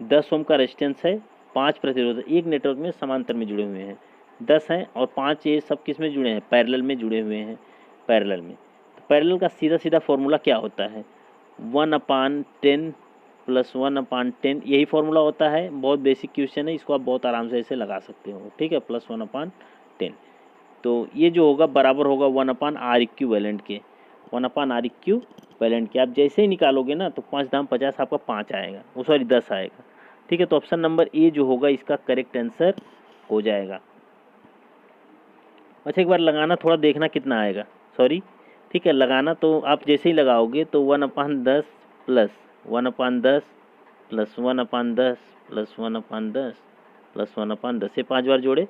10 ओम का रेजिस्टेंस है, 5 प्रतिरोध एक नेटवर्क में समांतर में जुड़े हुए हैं, 10 हैं और 5 ये सब किस में जुड़े हैं? पैरेलल में जुड़े हुए हैं, पैरेलल में। तो पैरेलल का सीधा सीधा फॉर्मूला क्या होता है? 1/10 प्लस 1/10, यही फॉर्मूला होता है। बहुत बेसिक क्वेश्चन है, इसको आप बहुत आराम से ऐसे लगा सकते हो। ठीक है, प्लस 1/10, तो ये जो होगा बराबर होगा 1/R इक्विवेलेंट के, 1/R इक्विवेलेंट के। आप जैसे ही निकालोगे ना तो 5 दाम 50 आपका 5 आएगा, वो सॉरी 10 आएगा। ठीक है, तो ऑप्शन नंबर ए जो होगा इसका करेक्ट आंसर हो जाएगा। अच्छा एक बार लगाना, थोड़ा देखना कितना आएगा, सॉरी। ठीक है, लगाना तो आप जैसे ही लगाओगे तो 1/10 प्लस 1/10 प्लस 1/10 प्लस 1/10 प्लस 1/10 से 5 बार जोड़े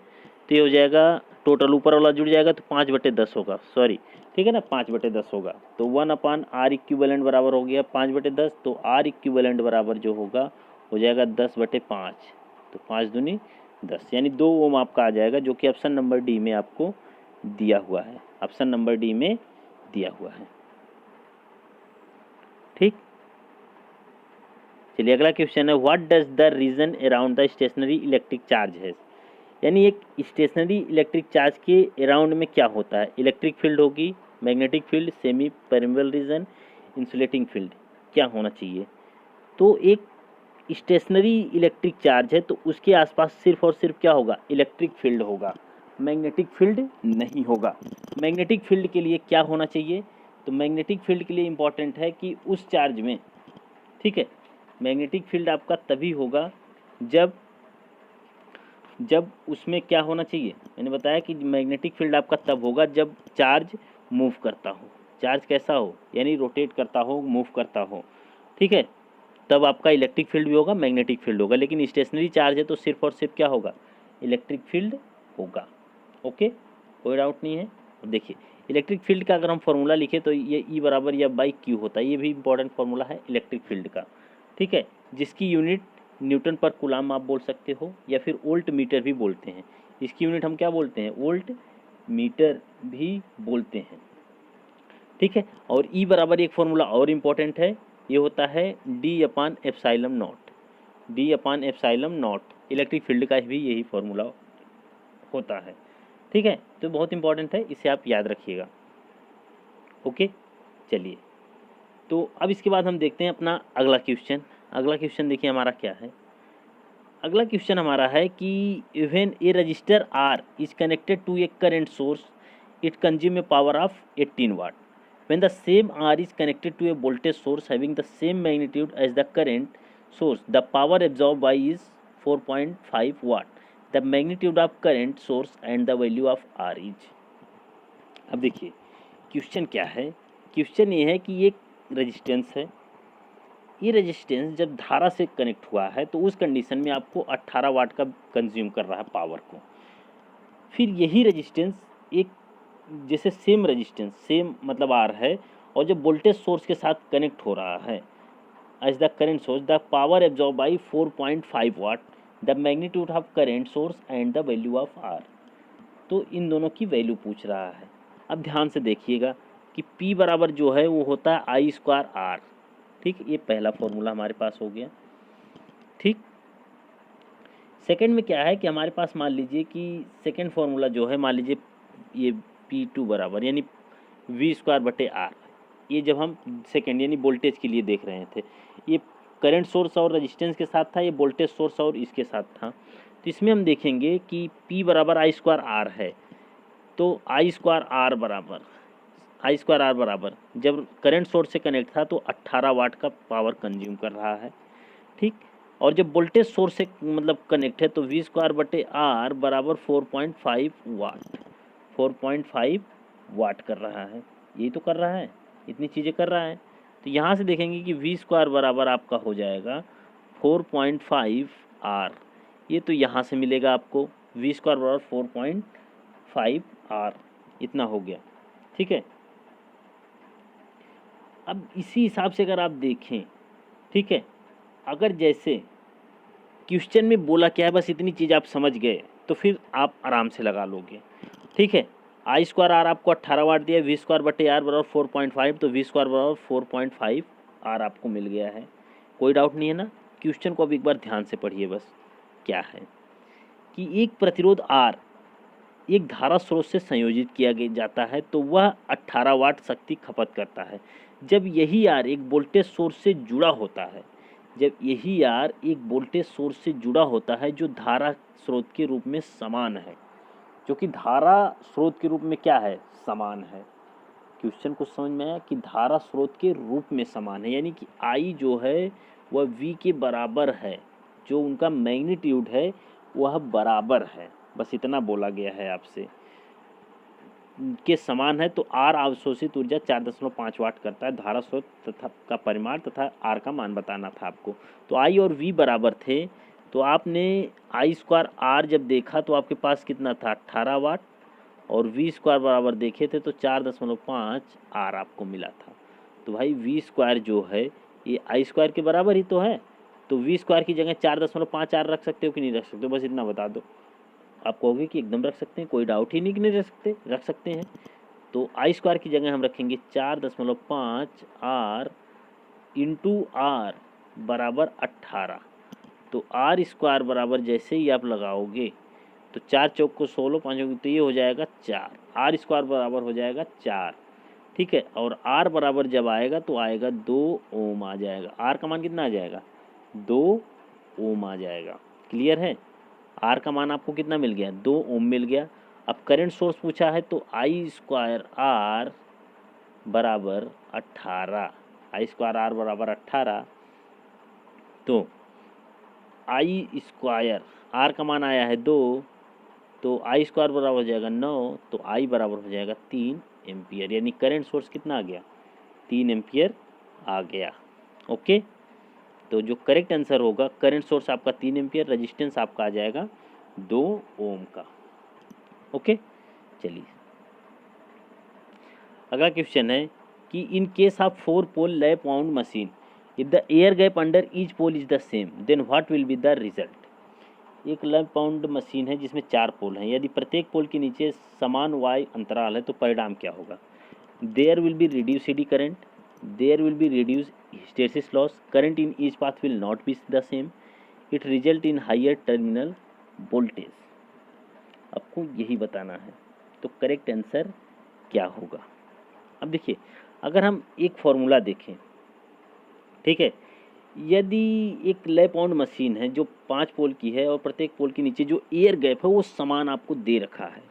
तो ये हो जाएगा, टोटल ऊपर वाला जुड़ जाएगा तो 5/10 होगा, सॉरी। ठीक है ना, 5/10 होगा, तो 1/R इक्विवेलेंट बराबर हो गया 5/10, तो R इक्विवेलेंट बराबर जो होगा हो जाएगा 10/5, तो 5 दूनी 10, यानी 2 ओम आपका आ जाएगा, जो कि ऑप्शन नंबर डी में आपको दिया हुआ है, ऑप्शन नंबर डी में दिया हुआ है। ठीक, चलिए अगला क्वेश्चन है, what does the region around the stationary electric charge है। यानी एक स्टेशनरी इलेक्ट्रिक चार्ज के अराउंड में क्या होता है? इलेक्ट्रिक फील्ड होगी, magnetic field, semi permeable region, insulating field, क्या होना चाहिए? तो एक स्टेशनरी इलेक्ट्रिक चार्ज है तो उसके आसपास सिर्फ और सिर्फ क्या होगा? इलेक्ट्रिक फील्ड होगा, मैग्नेटिक फील्ड नहीं होगा। मैग्नेटिक फील्ड के लिए क्या होना चाहिए? तो मैग्नेटिक फील्ड के लिए इंपॉर्टेंट है कि उस चार्ज में, ठीक है, मैग्नेटिक फील्ड आपका तभी होगा जब उसमें क्या होना चाहिए? मैंने बताया कि मैग्नेटिक फील्ड आपका तब होगा जब चार्ज मूव करता हो। चार्ज कैसा हो? यानी रोटेट करता हो, मूव करता हो। ठीक है, तब आपका इलेक्ट्रिक फील्ड भी होगा, मैग्नेटिक फील्ड होगा। लेकिन स्टेशनरी चार्ज है तो सिर्फ और सिर्फ क्या होगा? इलेक्ट्रिक फील्ड होगा। ओके, कोई डाउट नहीं है। देखिए इलेक्ट्रिक फील्ड का अगर हम फॉर्मूला लिखें तो ये ई बराबर या बाई क्यू होता है, ये भी इंपॉर्टेंट फॉर्मूला है इलेक्ट्रिक फील्ड का। ठीक है, जिसकी यूनिट न्यूटन पर कूलाम आप बोल सकते हो या फिर वोल्ट मीटर भी बोलते हैं। इसकी यूनिट हम क्या बोलते हैं? वोल्ट मीटर भी बोलते हैं। ठीक है, और ई बराबर एक फॉर्मूला और इम्पॉर्टेंट है, ये होता है D/ε0, D/ε0, इलेक्ट्रिक फील्ड का भी यही फॉर्मूला होता है। ठीक है, तो बहुत इंपॉर्टेंट है, इसे आप याद रखिएगा। ओके, चलिए तो अब इसके बाद हम देखते हैं अपना अगला क्वेश्चन। अगला क्वेश्चन देखिए हमारा क्या है। अगला क्वेश्चन हमारा है कि when a resistor R is connected to a current source it consume a power of 18 watt. When the same R is connected to a voltage source having the same magnitude as the current source the power absorb by is 4.5 watt. The magnitude of current source and the value of R is. अब देखिए क्वेश्चन क्या है। क्वेश्चन ये है कि एक रेजिस्टेंस है, ये रेजिस्टेंस जब धारा से कनेक्ट हुआ है तो उस कंडीशन में आपको 18 वाट का कंज्यूम कर रहा है पावर को। फिर यही रेजिस्टेंस एक, जैसे सेम रेजिस्टेंस, सेम मतलब आर है, और जब वोल्टेज सोर्स के साथ कनेक्ट हो रहा है as the current source the power absorb by 4.5 watt, the magnitude of current source and the value of R. तो इन दोनों की वैल्यू पूछ रहा है। अब ध्यान से देखिएगा कि P बराबर जो है वो होता है I²R। ठीक, ये पहला फॉर्मूला हमारे पास हो गया। ठीक, सेकंड में क्या है कि हमारे पास मान लीजिए कि सेकंड फॉर्मूला जो है, मान लीजिए ये P2 बराबर यानी V²/R। ये जब हम सेकंड यानी वोल्टेज के लिए देख रहे थे, ये करंट सोर्स और रेजिस्टेंस के साथ था, ये वोल्टेज सोर्स और इसके साथ था। तो इसमें हम देखेंगे कि P बराबर I²R है, तो I²R बराबर जब करंट सोर्स से कनेक्ट था तो 18 वाट का पावर कंज्यूम कर रहा है। ठीक, और जब वोल्टेज सोर्स से मतलब कनेक्ट है तो वी स्क्वायर बटे आर बराबर 4.5 वाट, 4.5 वाट कर रहा है, यही तो कर रहा है, इतनी चीज़ें कर रहा है। तो यहाँ से देखेंगे कि वी स्क्वायर बराबर आपका हो जाएगा 4.5 आर, ये तो यहाँ से मिलेगा आपको, वी स्क्वायर बराबर 4.5 आर, इतना हो गया, ठीक है। अब इसी हिसाब से अगर आप देखें, ठीक है, अगर जैसे क्वेश्चन में बोला क्या है बस इतनी चीज़ आप समझ गए तो फिर आप आराम से लगा लोगे, ठीक है। आई स्क्वायर आर आपको 18 वाट दिया, वी स्क्वायर बटे आर बराबर 4.5, तो वी स्क्वायर बराबर 4.5 आर आपको मिल गया है, कोई डाउट नहीं है ना। क्वेश्चन को अब एक बार ध्यान से पढ़िए बस, क्या है कि एक प्रतिरोध आर एक धारा स्रोत से संयोजित किया जाता है तो वह 18 वाट शक्ति खपत करता है। जब यही आर एक वोल्टेज सोर्स से जुड़ा होता है, जब यही आर एक वोल्टेज सोर्स से जुड़ा होता है जो धारा स्रोत के रूप में समान है, जो कि धारा स्रोत के रूप में क्या है, समान है। क्वेश्चन को समझ में आया कि धारा स्रोत के रूप में समान है, यानी कि आई जो है वह वी के बराबर है, जो उनका मैग्नीट्यूड है वह बराबर है, बस इतना बोला गया है आपसे के समान है। तो आर अवशोषित ऊर्जा 4.5 वाट करता है, धारा स्रोत तथा का परिमाण तथा आर का मान बताना था आपको। तो आई और वी बराबर थे, तो आपने आई स्क्वायर आर जब देखा तो आपके पास कितना था 18 वाट, और वी स्क्वायर बराबर देखे थे तो 4.5 आर आपको मिला था। तो भाई वी स्क्वायर जो है ये आई स्क्वायर के बराबर ही तो है, तो वी स्क्वायर की जगह 4.5 आर रख सकते हो कि नहीं रख सकते हो, बस इतना बता दो। आप कहोगे कि एकदम रख सकते हैं, कोई डाउट ही नहीं कि नहीं रख सकते, रख सकते हैं। तो आई स्क्वायर की जगह हम रखेंगे 4.5 आर इंटू आर बराबर 18। तो आर स्क्वायर बराबर जैसे ही आप लगाओगे तो 4 चौक को 16, 5 तो ये हो जाएगा 4, आर स्क्वायर बराबर हो जाएगा 4, ठीक है। और आर बराबर जब आएगा तो आएगा 2 ओम आ जाएगा, आर का मान कितना आ जाएगा 2 ओम आ जाएगा, क्लियर है। आर का मान आपको कितना मिल गया 2 ओम मिल गया। अब करंट सोर्स पूछा है तो आई स्क्वायर आर बराबर 18, आई स्क्वायर आर बराबर 18, तो आई स्क्वायर आर का मान आया है 2, तो आई स्क्वायर बराबर हो जाएगा 9, तो आई बराबर हो जाएगा 3 एम्पियर, यानी करंट सोर्स कितना आ गया 3 एम्पियर आ गया। ओके, तो जो करेक्ट आंसर होगा करंट सोर्स आपका 3 एम्पियर, रेजिस्टेंस आपका आ जाएगा 2 ओम का। ओके, चलिए अगला क्वेश्चन है कि in case of 4 pole lap wound machine if the air gap under each pole is the same then what will be the result. एक लैप वाउंड मशीन है जिसमें 4 पोल हैं, यदि प्रत्येक पोल के नीचे समान वायु अंतराल है तो परिणाम क्या होगा। There will be reduce eddy current, there will be reduce hysteresis loss, current in each path will not be the same, it result in higher terminal voltage. आपको यही बताना है, तो करेक्ट आंसर क्या होगा। अब देखिए अगर हम एक फॉर्मूला देखें, ठीक है, यदि एक लैप वाउंड मशीन है जो 5 पोल की है और प्रत्येक पोल के नीचे जो एयर गैप है वो समान आपको दे रखा है,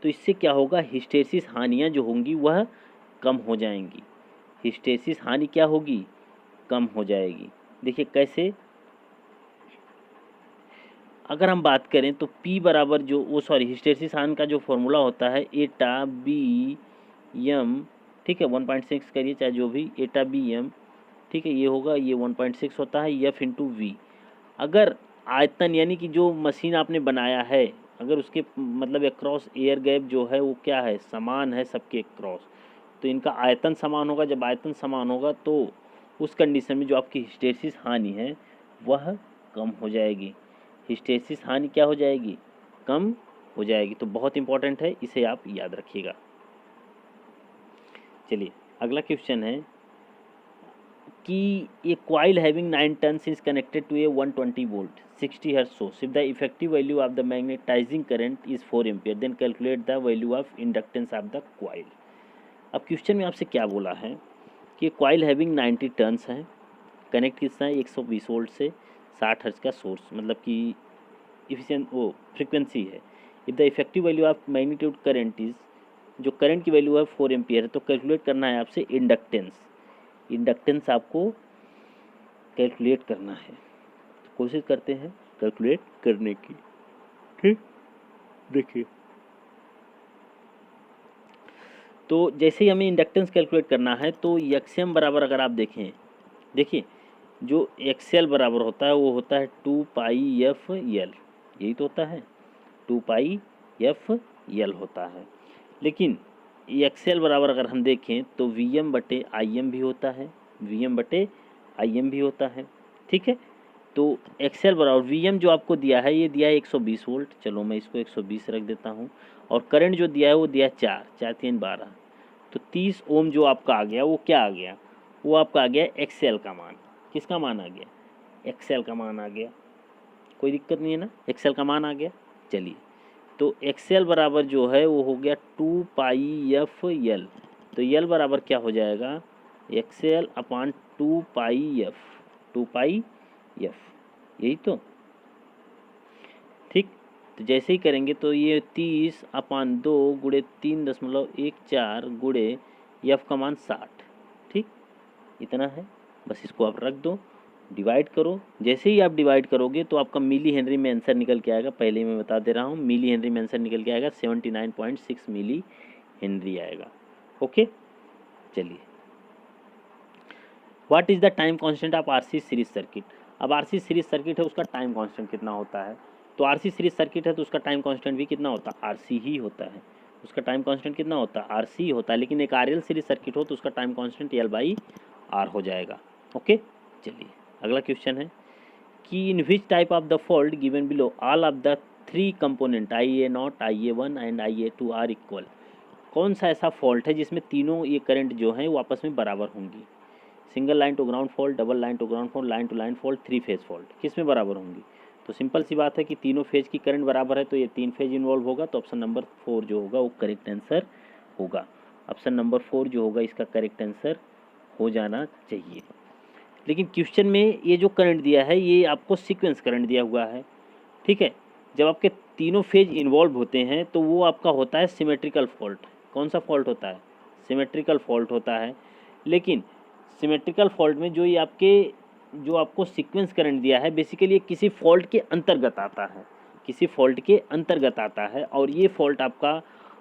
तो इससे क्या होगा हिस्टेरिसिस हानियाँ जो होंगी वह कम हो जाएंगी, हिस्टेरिसिस हानि क्या होगी कम हो जाएगी। देखिए कैसे, अगर हम बात करें तो P बराबर जो वो सॉरी हिस्टेरिसिस हानि का जो फॉर्मूला होता है एटा बी एम, ठीक है 1.6 करिए चाहे जो भी, एटा बी एम, ठीक है, ये होगा, ये 1.6 होता है एफ इंटू वी। अगर आयतन यानी कि जो मशीन आपने बनाया है अगर उसके मतलब अक्रॉस एयर गैप जो है वो क्या है समान है सबके क्रॉस, तो इनका आयतन समान होगा। जब आयतन समान होगा तो उस कंडीशन में जो आपकी हिस्टेरिसिस हानि है वह कम हो जाएगी, हिस्टेरिसिस हानि क्या हो जाएगी कम हो जाएगी। तो बहुत इंपॉर्टेंट है, इसे आप याद रखिएगा। चलिए अगला क्वेश्चन है कि ए coil having 9 turns is connected to a 120 volt 60 hertz source. If the effective value of the magnetizing current is 4 ampere, then calculate the value of inductance of the coil. अब क्वेश्चन में आपसे क्या बोला है कि coil having 90 turns है, कनेक्ट कितना है 120 वोल्ट से 60 हर्ट्ज का सोर्स, मतलब कि इफिशिएंट वो फ्रीक्वेंसी है। If the effective value of magnitude current is, जो करंट की वैल्यू है 4 एम्पियर है, तो कैलकुलेट करना है आपसे इंडक्टेंस, इंडक्टेंस आपको कैलकुलेट करना है। तो कोशिश करते हैं कैलकुलेट करने की। ठीक, देखिए तो जैसे ही हमें इंडक्टेंस कैलकुलेट करना है तो एक्सएम बराबर अगर आप देखें, देखिए जो एक्सएल बराबर होता है वो होता है 2 पाई एफ एल, यही तो होता है 2 पाई एफ एल होता है। लेकिन एक्सएल बराबर अगर हम देखें तो वी एम बटे आई एम भी होता है, वी एम बटे आई एम भी होता है। ठीक है, तो एक्सएल बराबर वी एम जो आपको दिया है ये दिया है 120 वोल्ट, चलो मैं इसको 120 रख देता हूँ, और करंट जो दिया है वो दिया है 4 4 3 12, तो 30 ओम जो आपका आ गया वो क्या आ गया, वो आपका आ गया एक्सएल का मान। किसका मान आ गया, एक्सएल का मान आ गया, कोई दिक्कत नहीं है ना, एक्सएल का मान आ गया। चलिए तो एक्सएल बराबर जो है वो हो गया 2 पाई एफ एल, तो एल बराबर क्या हो जाएगा, एक्सएल अपान 2 पाई एफ, 2 पाई एफ, यही तो। ठीक, तो जैसे ही करेंगे तो ये 30 अपान 2 गुड़े 3.14 गुड़े एफ का मान 60। ठीक, इतना है, बस इसको आप रख दो, डिवाइड करो। जैसे ही आप डिवाइड करोगे तो आपका मिली हेनरी में आंसर निकल के आएगा, पहले ही मैं बता दे रहा हूँ, मिली हेनरी में आंसर निकल के आएगा 79.6 मिली हेनरी आएगा। ओके, चलिए what is the time constant of RC series circuit. अब आरसी सीरीज सर्किट है उसका टाइम कांस्टेंट कितना होता है, तो आरसी सीरीज सर्किट है तो उसका टाइम कांस्टेंट भी कितना होता है, आरसी ही होता है, उसका टाइम कांस्टेंट कितना होता है, आरसी होता है। लेकिन एक आरएल सीरीज सर्किट हो तो उसका time constant L by R हो जाएगा। ओके, चलिए अगला क्वेश्चन है कि in which type of the fault given below all of the 3 component I A naught, I A one and I A two are equal, कौन सा ऐसा फॉल्ट है जिसमें तीनों ये करंट जो हैं वो आपस में बराबर होंगी, single line to ground fault, double line to ground fault, line to line fault, 3 phase fault, किस में बराबर होंगी। तो सिंपल सी बात है कि तीनों फेज की करंट बराबर है तो ये 3 फेज इन्वॉल्व होगा, तो ऑप्शन नंबर 4 जो होगा वो करेक्ट आंसर होगा। ऑप्शन नंबर 4 जो होगा इसका करेक्ट आंसर हो जाना चाहिए। लेकिन क्वेश्चन में ये जो करंट दिया है ये आपको सीक्वेंस करंट दिया हुआ है। ठीक है, जब आपके तीनों फेज इन्वॉल्व होते हैं तो वो आपका होता है सिमेट्रिकल फॉल्ट। कौन सा फॉल्ट होता है, सिमेट्रिकल फॉल्ट होता है। लेकिन सिमेट्रिकल फॉल्ट में जो ये आपके जो आपको सीक्वेंस करंट दिया है बेसिकली ये किसी फॉल्ट के अंतर्गत आता है, किसी फॉल्ट के अंतर्गत आता है, और ये फॉल्ट आपका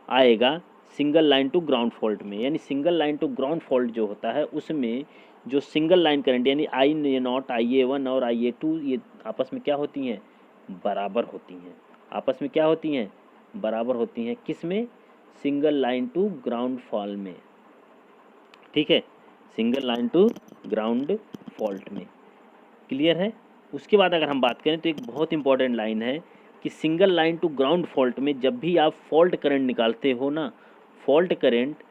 आएगा single line to ground fault में। यानी single line to ground fault जो होता है उसमें जो सिंगल लाइन करंट यानी आई A naught, I A one और आई ए टू ये आपस में क्या होती हैं, बराबर होती हैं, आपस में क्या होती हैं, बराबर होती हैं। किस में, single line to ground fall में। ठीक है, single line to ground fault में, क्लियर है। उसके बाद अगर हम बात करें तो एक बहुत इंपॉर्टेंट लाइन है कि single line to ground fault में जब भी आप फॉल्ट करंट निकालते हो ना, फॉल्ट करंट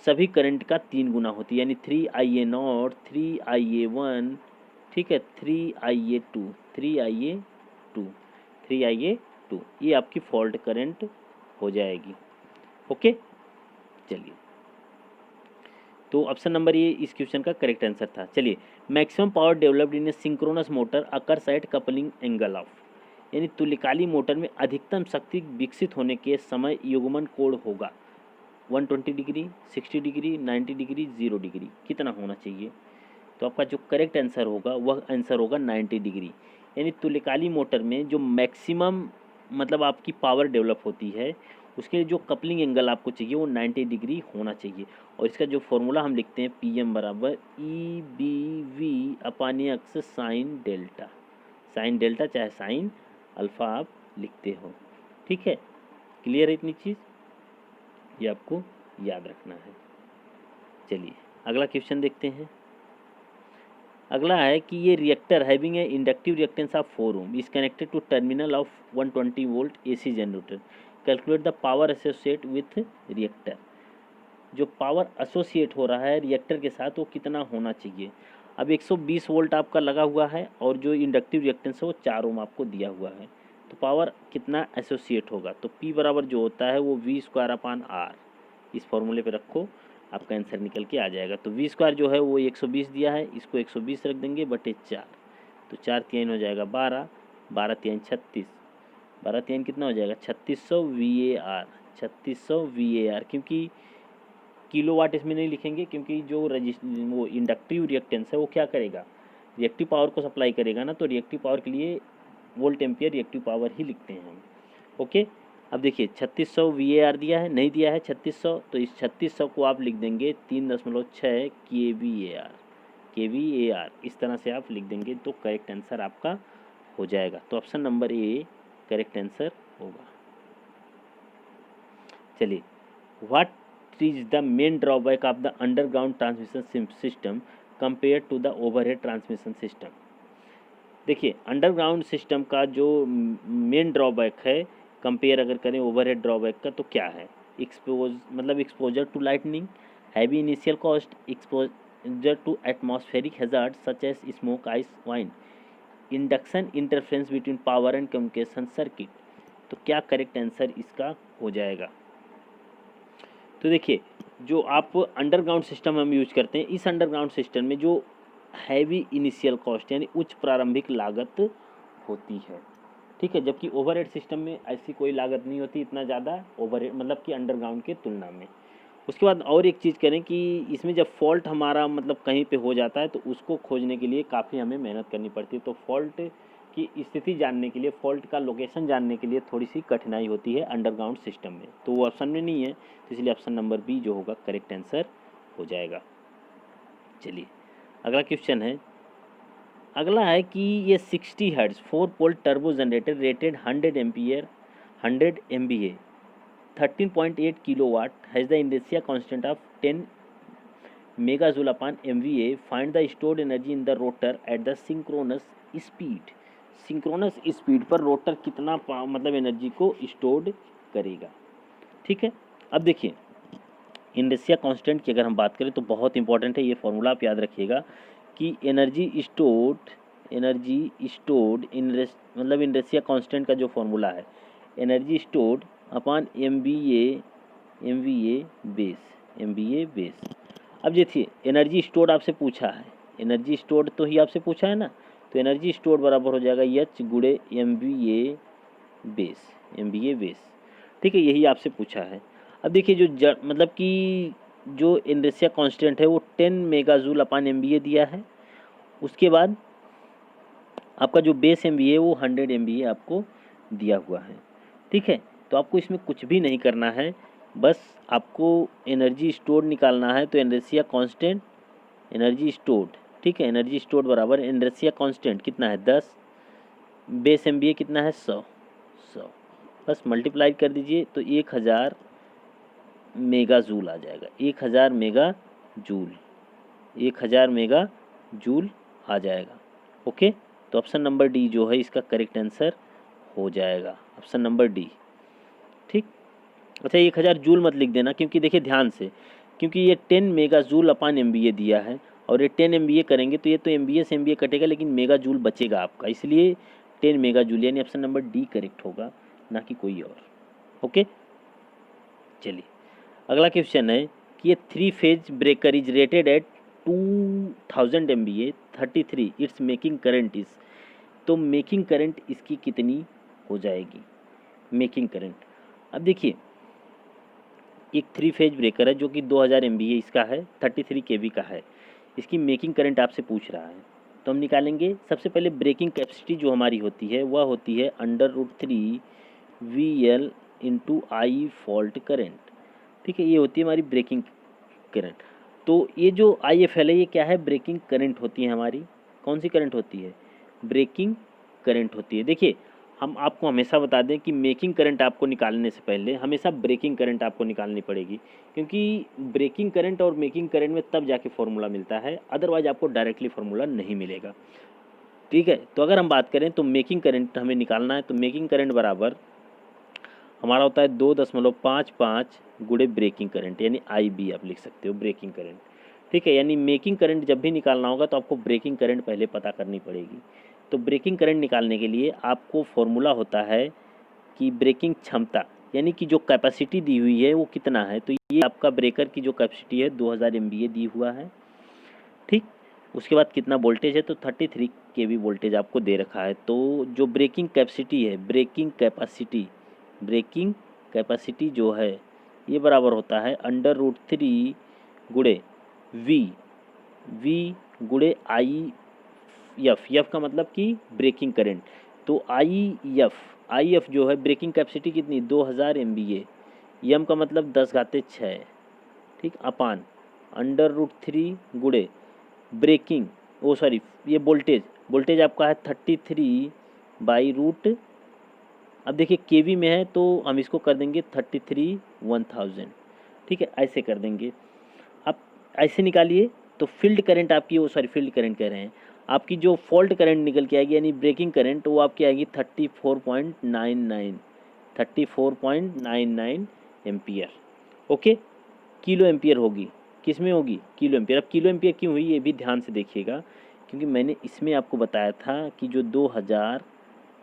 सभी करंट का 3 गुना होती है, यानी 3 I A not, 3 I A one, ठीक है, 3 I A two, 3 I A two, 3 I A two, ये आपकी फॉल्ट करंट हो जाएगी। ओके, चलिए तो ऑप्शन नंबर ये इस क्वेश्चन का करेक्ट आंसर था। चलिए, maximum power developed in a synchronous motor occurs at coupling angle of, यानी तुल्यकाली मोटर में अधिकतम शक्ति विकसित होने के समय युग्मन कोण होगा 120 डिग्री, 60 डिग्री, 90 डिग्री, 0 डिग्री, कितना होना चाहिए। तो आपका जो करेक्ट आंसर होगा वह आंसर होगा 90 डिग्री। यानी तुल्यकाली मोटर में जो मैक्सिमम मतलब आपकी पावर डेवलप होती है उसके लिए जो कपलिंग एंगल आपको चाहिए वो 90 डिग्री होना चाहिए। और इसका जो फॉर्मूला हम लिखते हैं पी एम बराबर E B V upon X sine delta, sine delta चाहे साइन अल्फ़ा आप लिखते हो। ठीक है, क्लियर है इतनी चीज़, ये आपको याद रखना है। चलिए अगला क्वेश्चन देखते हैं। अगला है कि ये reactor having a inductive reactance of 4 ohm is connected to terminal of 120 volt AC generator, calculate the power associate with reactor. जो पावर एसोसिएट हो रहा है रिएक्टर के साथ वो कितना होना चाहिए। अब 120 वोल्ट आपका लगा हुआ है और जो इंडक्टिव रिएक्टेंस है वो 4 ओम आपको दिया हुआ है, तो पावर कितना एसोसिएट होगा। तो P बराबर जो होता है वो V स्क्वायर अपान R, इस फॉर्मूले पे रखो आपका आंसर निकल के आ जाएगा। तो V स्क्वायर जो है वो 120 दिया है, इसको 120 रख देंगे बटे 4, तो 4 3 हो जाएगा 12, 12 3 36, 12 3 कितना हो जाएगा 3600 VAR, 3600 VAR। क्योंकि किलोवाट इसमें नहीं लिखेंगे क्योंकि जो वो इंडक्टिव रिएक्टेंस है वो क्या करेगा, रिएक्टिव पावर को सप्लाई करेगा ना, तो रिएक्टिव पावर के लिए वोल्ट एम्पियर रिएक्टिव पावर ही लिखते हैं हम। ओके, अब देखिए 3600 VAR दिया है, नहीं दिया है 3600, तो इस 3600 को आप लिख देंगे 3.6 kVAR, इस तरह से आप लिख देंगे तो करेक्ट आंसर आपका हो जाएगा। तो option number A correct answer होगा। चलिए, what is the main drawback of the underground transmission system compare to the overhead transmission system. देखिए, अंडरग्राउंड सिस्टम का जो मेन ड्रॉबैक है कंपेयर अगर करें ओवरहेड ड्रॉबैक का, तो क्या है? Exposure to lightning, heavy initial cost, exposure to atmospheric hazard such as smoke, ice, wind, induction interference between power and communication circuit. तो क्या करेक्ट आंसर इसका हो जाएगा? तो देखिए, जो आप अंडरग्राउंड सिस्टम हम यूज करते हैं, इस अंडरग्राउंड सिस्टम में जो हैवी इनिशियल कॉस्ट यानी उच्च प्रारंभिक लागत होती है, ठीक है, जबकि ओवरहेड सिस्टम में ऐसी कोई लागत नहीं होती इतना ज़्यादा, ओवरहेड मतलब कि अंडरग्राउंड के तुलना में। उसके बाद और एक चीज़ करें कि इसमें जब फॉल्ट हमारा मतलब कहीं पे हो जाता है तो उसको खोजने के लिए काफ़ी हमें मेहनत करनी पड़ती है। तो फॉल्ट की स्थिति जानने के लिए, फॉल्ट का लोकेशन जानने के लिए थोड़ी सी कठिनाई होती है अंडरग्राउंड सिस्टम में, तो वो ऑप्शन में नहीं है, तो इसलिए ऑप्शन नंबर बी जो होगा करेक्ट आंसर हो जाएगा। चलिए, अगला क्वेश्चन है, अगला है कि ये 60 hertz 4 pole turbo generator rated 100 ampere 100 MVA 13.8 kilowatt has the inertia constant of 10 megajoule upon MVA, find the stored energy in the rotor at the synchronous speed. Synchronous speed पर रोटर कितना मतलब एनर्जी को स्टोर्ड करेगा, ठीक है। अब देखिए, इनर्शिया कांस्टेंट की अगर हम बात करें तो बहुत इंपॉर्टेंट है, ये फॉर्मूला आप याद रखिएगा कि एनर्जी स्टोर्ड मतलब इनर्शिया कांस्टेंट का जो फॉर्मूला है, energy stored upon MVA base. अब देखिए, एनर्जी स्टोर्ड आपसे पूछा है, एनर्जी स्टोर्ड तो ही आपसे पूछा है ना, तो एनर्जी स्टोर्ड बराबर हो जाएगा H गुणे MVA बेस, ठीक है, यही आपसे पूछा है। अब देखिए, जो मतलब कि जो इनर्शिया कांस्टेंट है वो 10 मेगाजूल अपॉन MVA दिया है, उसके बाद आपका जो बेस MVA वो 100 MVA आपको दिया हुआ है, ठीक है। तो आपको इसमें कुछ भी नहीं करना है, बस आपको एनर्जी स्टोर्ड निकालना है। तो एनर्शिया कांस्टेंट, एनर्जी स्टोर्ड, ठीक है, एनर्जी स्टोर्ड बराबर एनर्शिया कांस्टेंट कितना है 10, बेस MVA कितना है 100, बस मल्टीप्लाई कर दीजिए तो 1000 मेगाजूल आ जाएगा, 1000 मेगाजूल आ जाएगा। ओके, तो ऑप्शन नंबर डी जो है इसका करेक्ट आंसर हो जाएगा, ऑप्शन नंबर डी, ठीक। अच्छा, 1000 जूल मत लिख देना, क्योंकि देखिए ध्यान से, क्योंकि ये 10 मेगा जूल अपॉन MVA दिया है, और ये 10 MVA करेंगे तो ये तो MVA से MVA कटेगा, लेकिन मेगा जूल बचेगा आपका, इसलिए 10 मेगा जूल, यानी ऑप्शन नंबर डी करेक्ट होगा, ना कि कोई और। ओके, चलिए, अगला क्वेश्चन है कि ये 3 phase breaker is rated eight 2000 MVA 33, it's making current is, तो मेकिंग करंट इसकी कितनी हो जाएगी? मेकिंग करंट, अब देखिए, एक 3 फेज ब्रेकर है जो कि 2000 MVA इसका है, 33 kV का है, इसकी मेकिंग करंट आपसे पूछ रहा है, तो हम निकालेंगे। सबसे पहले ब्रेकिंग कैपेसिटी जो हमारी होती है वह होती है √3 VL इंटू आई फॉल्ट करंट, ठीक है, ये होती है हमारी ब्रेकिंग करंट। तो ये जो IFL है ये क्या है? ब्रेकिंग करंट होती है हमारी। कौन सी करंट होती है? ब्रेकिंग करंट होती है। देखिए, हम आपको हमेशा बता दें कि मेकिंग करंट आपको निकालने से पहले हमेशा ब्रेकिंग करंट आपको निकालनी पड़ेगी, क्योंकि ब्रेकिंग करंट और मेकिंग करंट में तब जाके फॉर्मूला मिलता है, अदरवाइज आपको डायरेक्टली फॉर्मूला नहीं मिलेगा, ठीक है। तो अगर हम बात करें तो मेकिंग करंट हमें निकालना है, तो मेकिंग करंट बराबर हमारा होता है 2.55 गुणे ब्रेकिंग करंट, यानी IB आप लिख सकते हो, ब्रेकिंग करंट, ठीक है। यानी मेकिंग करंट जब भी निकालना होगा तो आपको ब्रेकिंग करंट पहले पता करनी पड़ेगी। तो ब्रेकिंग करंट निकालने के लिए आपको फॉर्मूला होता है कि ब्रेकिंग क्षमता, यानी कि जो कैपेसिटी दी हुई है वो कितना है, तो ये आपका ब्रेकर की जो कैपेसिटी है 2000 MVA दी हुआ है, ठीक। उसके बाद कितना वोल्टेज है, तो 33 kV वोल्टेज आपको दे रखा है। तो जो ब्रेकिंग कैपेसिटी है, ब्रेकिंग कैपेसिटी जो है ये बराबर होता है √3 गुणे वी गुणे आई एफ का मतलब कि ब्रेकिंग करंट। तो आई एफ जो है ब्रेकिंग कैपेसिटी कितनी 2000 MVA, एम का मतलब 10⁻6, ठीक, अपान √3 गुड़े ब्रेकिंग, ओ सॉरी ये वोल्टेज आपका है 33/रूट, अब देखिए केवी में है तो हम इसको कर देंगे 33/1000, ठीक है, ऐसे कर देंगे। आप ऐसे निकालिए तो फील्ड करंट आपकी, वो सॉरी फील्ड करंट कह रहे हैं, आपकी जो फॉल्ट करंट निकल के आएगी यानी ब्रेकिंग करंट, वो आपकी आएगी 34.99 एम्पियर। ओके, किलो एम्पियर होगी, किस में होगी, किलो एम्पियर। अब किलो एम्पियर क्यों हुई ये भी ध्यान से देखिएगा, क्योंकि मैंने इसमें आपको बताया था कि जो 2000,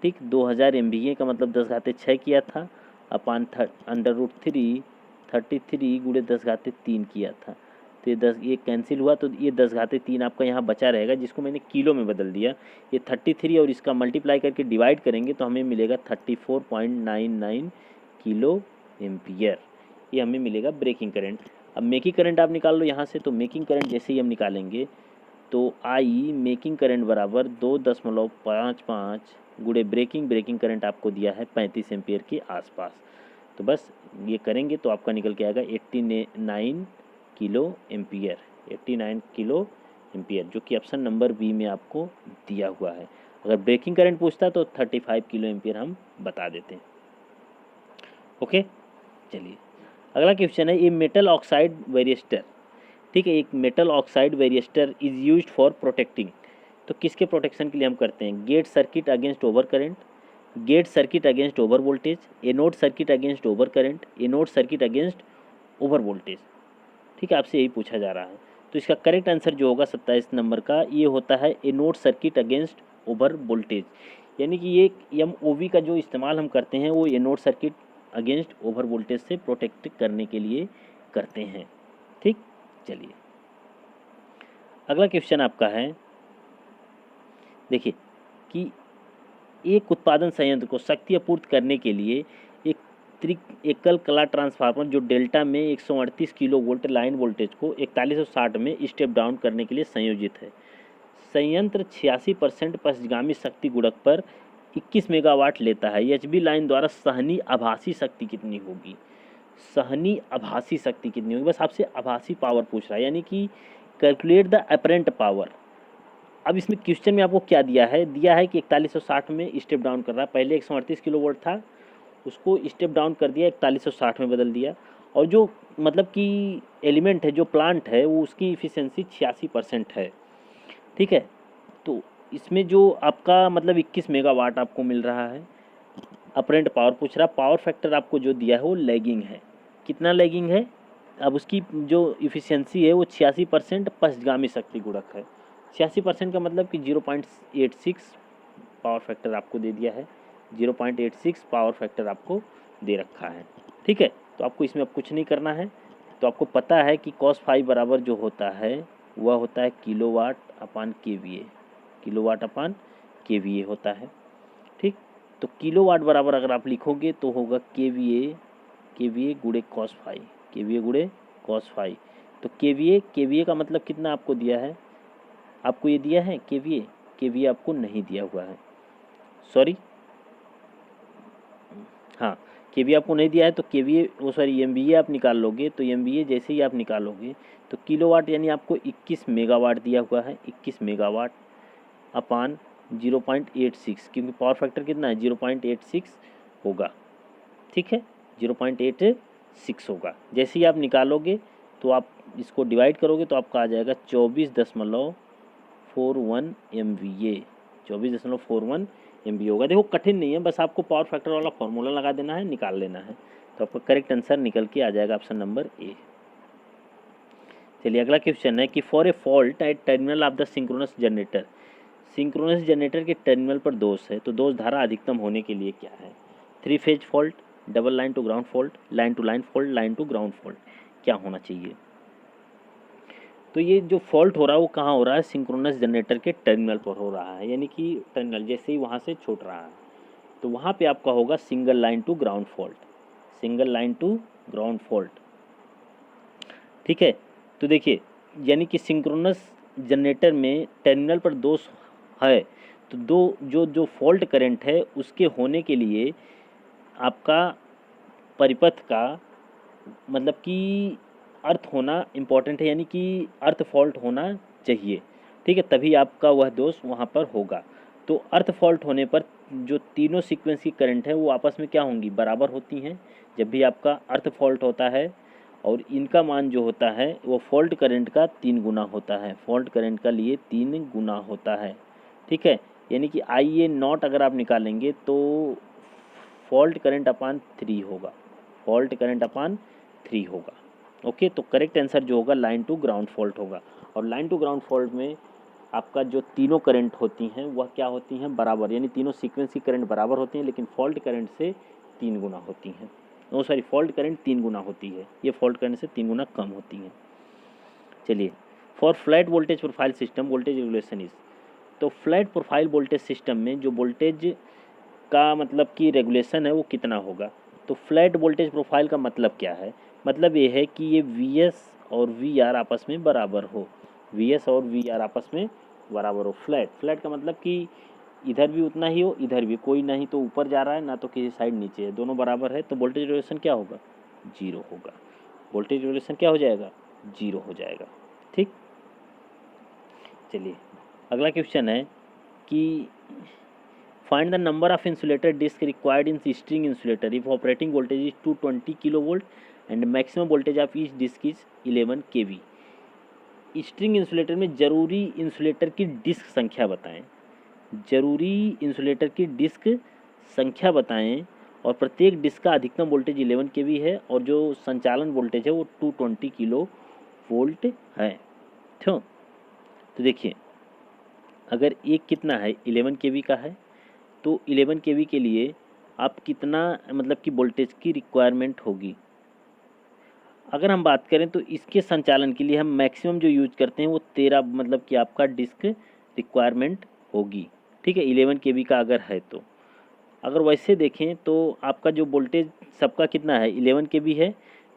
ठीक, 2000 MVA का मतलब 10⁻6 किया था, अपान √3 33 गुणे 10⁻3 किया था, तो ये कैंसिल हुआ, तो ये 10⁻3 आपका यहाँ बचा रहेगा, जिसको मैंने किलो में बदल दिया। ये 33 और इसका मल्टीप्लाई करके डिवाइड करेंगे तो हमें मिलेगा 34.99 किलो एम्पियर, ये हमें मिलेगा ब्रेकिंग करंट। अब मेकिंग करंट आप निकाल लो यहाँ से, तो मेकिंग करंट जैसे ही हम निकालेंगे तो आई मेकिंग करंट बराबर 2.55 गुणे ब्रेकिंग करंट आपको दिया है 35 एम्पियर के आसपास। तो बस ये करेंगे तो आपका निकल के आएगा 89 किलो एम्पियर, 89 किलो एम्पियर, जो कि ऑप्शन नंबर बी में आपको दिया हुआ है। अगर ब्रेकिंग करंट पूछता तो 35 किलो एम्पियर हम बता देते हैं। ओके, चलिए अगला क्वेश्चन है, ये मेटल ऑक्साइड वेरिएस्टर, ठीक है, एक metal oxide varistor is used for protecting, तो किसके प्रोटेक्शन के लिए हम करते हैं, gate circuit against over current, gate circuit against over voltage, anode circuit against over current, anode circuit against over voltage, ठीक है, आपसे यही पूछा जा रहा है। तो इसका करेक्ट आंसर जो होगा 27 नंबर का, ये होता है anode circuit against over voltage, यानी कि ये MOV का जो इस्तेमाल हम करते हैं वो anode circuit against over voltage से प्रोटेक्ट करने के लिए करते हैं, ठीक। चलिए अगला क्वेश्चन आपका है, देखिए कि एक उत्पादन संयंत्र को शक्ति आपूर्ति करने के लिए एक एकल कला ट्रांसफार्मर जो डेल्टा में 138 किलोवोल्ट लाइन वोल्टेज को 4160 में स्टेप डाउन करने के लिए संयोजित है। संयंत्र 86% पश्चगामी शक्ति गुणक पर 21 मेगावाट लेता है। एचबी लाइन द्वारा सहनीय आभासी शक्ति कितनी होगी, सहनीय आभासी शक्ति कितनी होगी, बस आपसे आभासी पावर पूछ रहा है, यानी कि कैलकुलेट द अपरेंट पावर। अब इसमें क्वेश्चन में आपको क्या दिया है कि 4160 में स्टेप डाउन कर रहा है, पहले 138 किलोवोल्ट था उसको स्टेप डाउन कर दिया 4160 में बदल दिया, और जो मतलब कि एलिमेंट है, जो प्लांट है, वो उसकी इफिशियंसी 86% है, ठीक है। तो इसमें जो आपका मतलब 21 मेगावाट आपको मिल रहा है, अपरेंट पावर पूछ रहा, पावर फैक्टर आपको जो दिया है वो लैगिंग है, कितना लैगिंग है, अब उसकी जो इफिशियंसी है वो 86% पश्चगामी शक्ति गुणक है। 86% का मतलब कि 0.86 पावर फैक्टर आपको दे दिया है, 0.86 पावर फैक्टर आपको दे रखा है, ठीक है। तो आपको इसमें अब कुछ नहीं करना है, तो आपको पता है कि cos फाई बराबर जो होता है वह होता है किलोवाट अपान KVA, किलोवाट अपान KVA होता है, ठीक। तो किलोवाट बराबर अगर आप लिखोगे तो होगा KVA गुणे cos फाई, KVA गुणे cos फाई। तो KVA का मतलब कितना आपको दिया है, आपको ये दिया है KVA आपको नहीं दिया हुआ है, सॉरी, हाँ KVA आपको नहीं दिया है, तो KVA वो सॉरी MVA आप निकाल लोगे, तो MVA जैसे ही आप निकालोगे तो किलोवाट यानी आपको 21 मेगावाट दिया हुआ है, 21 मेगावाट अपान 0.86, क्योंकि पावर फैक्टर कितना है 0.86 होगा, ठीक है, 0.86 होगा। जैसे ही आप निकालोगे तो आप इसको डिवाइड करोगे तो आपका आ जाएगा 24.41 MVA, 24.41 MVA होगा। देखो कठिन नहीं है, बस आपको पावर फैक्टर वाला फॉर्मूला लगा देना है, निकाल लेना है, तो आपका करेक्ट आंसर निकल के आ जाएगा ऑप्शन नंबर ए। चलिए अगला क्वेश्चन है कि for a fault at terminal of the synchronous generator, synchronous generator के टर्मिनल पर दोष है, तो दोष धारा अधिकतम होने के लिए क्या है, 3 phase fault, double line to ground fault, line to line fault, line to ground fault, क्या होना चाहिए। तो ये जो फॉल्ट हो रहा है वो कहाँ हो रहा है, सिंक्रोनस जनरेटर के टर्मिनल पर हो रहा है, यानी कि टर्मिनल जैसे ही वहाँ से छूट रहा है तो वहाँ पे आपका होगा single line to ground fault, single line to ground fault, ठीक है। तो देखिए यानी कि सिंक्रोनस जनरेटर में टर्मिनल पर दोष है तो जो फॉल्ट करंट है उसके होने के लिए आपका परिपथ का मतलब कि अर्थ होना इम्पोर्टेंट है, यानी कि अर्थ फॉल्ट होना चाहिए, ठीक है, तभी आपका वह दोष वहाँ पर होगा। तो अर्थ फॉल्ट होने पर जो तीनों सीक्वेंस की करंट है वो आपस में क्या होंगी, बराबर होती हैं। जब भी आपका अर्थ फॉल्ट होता है और इनका मान जो होता है वो फॉल्ट करंट का 3 गुना होता है, फॉल्ट करंट का लिए 3 गुना होता है, ठीक है। यानी कि आई ए नॉट अगर आप निकालेंगे तो फॉल्ट करंट अपान 3 होगा, फॉल्ट करंट अपान 3 होगा। ओके, तो करेक्ट आंसर जो होगा लाइन टू ग्राउंड फॉल्ट होगा। और लाइन टू ग्राउंड फॉल्ट में आपका जो तीनों करंट होती हैं वह क्या होती हैं, बराबर, यानी तीनों सीक्वेंस की करंट बराबर होती हैं, लेकिन फॉल्ट करंट से 3 गुना होती हैं। ओ सॉरी, फॉल्ट करंट 3 गुना होती है, ये फॉल्ट करंट से 3 गुना कम होती हैं। चलिए, for flat voltage profile system voltage regulation is, तो फ्लैट प्रोफाइल वोल्टेज सिस्टम में जो वोल्टेज का मतलब कि रेगुलेशन है वो कितना होगा। तो फ्लैट वोल्टेज प्रोफाइल का मतलब क्या है, मतलब ये है कि ये Vs और Vr आपस में बराबर हो, Vs और Vr आपस में बराबर हो। फ्लैट, फ्लैट का मतलब कि इधर भी उतना ही हो, इधर भी, कोई नहीं तो ऊपर जा रहा है ना तो किसी साइड नीचे है, दोनों बराबर है, तो वोल्टेज रेगुलेशन क्या होगा, 0 होगा। वोल्टेज रेगुलेशन क्या हो जाएगा, 0 हो जाएगा, ठीक। चलिए, अगला क्वेश्चन है कि find the number of insulator disc required in string insulator if operating voltage is 220 kilovolt and maximum voltage of each disc is 11 kV। String insulator में जरूरी इंसुलेटर की डिस्क संख्या बताएं, जरूरी इंसुलेटर की डिस्क संख्या बताएं, और प्रत्येक डिस्क का अधिकतम वोल्टेज 11 kV है और जो संचालन वोल्टेज है वो 220 किलो वोल्ट है। ठीक, तो देखिए, अगर एक कितना है 11 kV का है तो 11 kV के लिए आप कितना मतलब कि वोल्टेज की रिक्वायरमेंट होगी। अगर हम बात करें तो इसके संचालन के लिए हम मैक्सिमम जो यूज करते हैं वो 13 मतलब कि आपका डिस्क रिक्वायरमेंट होगी, ठीक है, 11 kV का अगर है तो। अगर वैसे देखें तो आपका जो वोल्टेज सबका कितना है 11 kV है,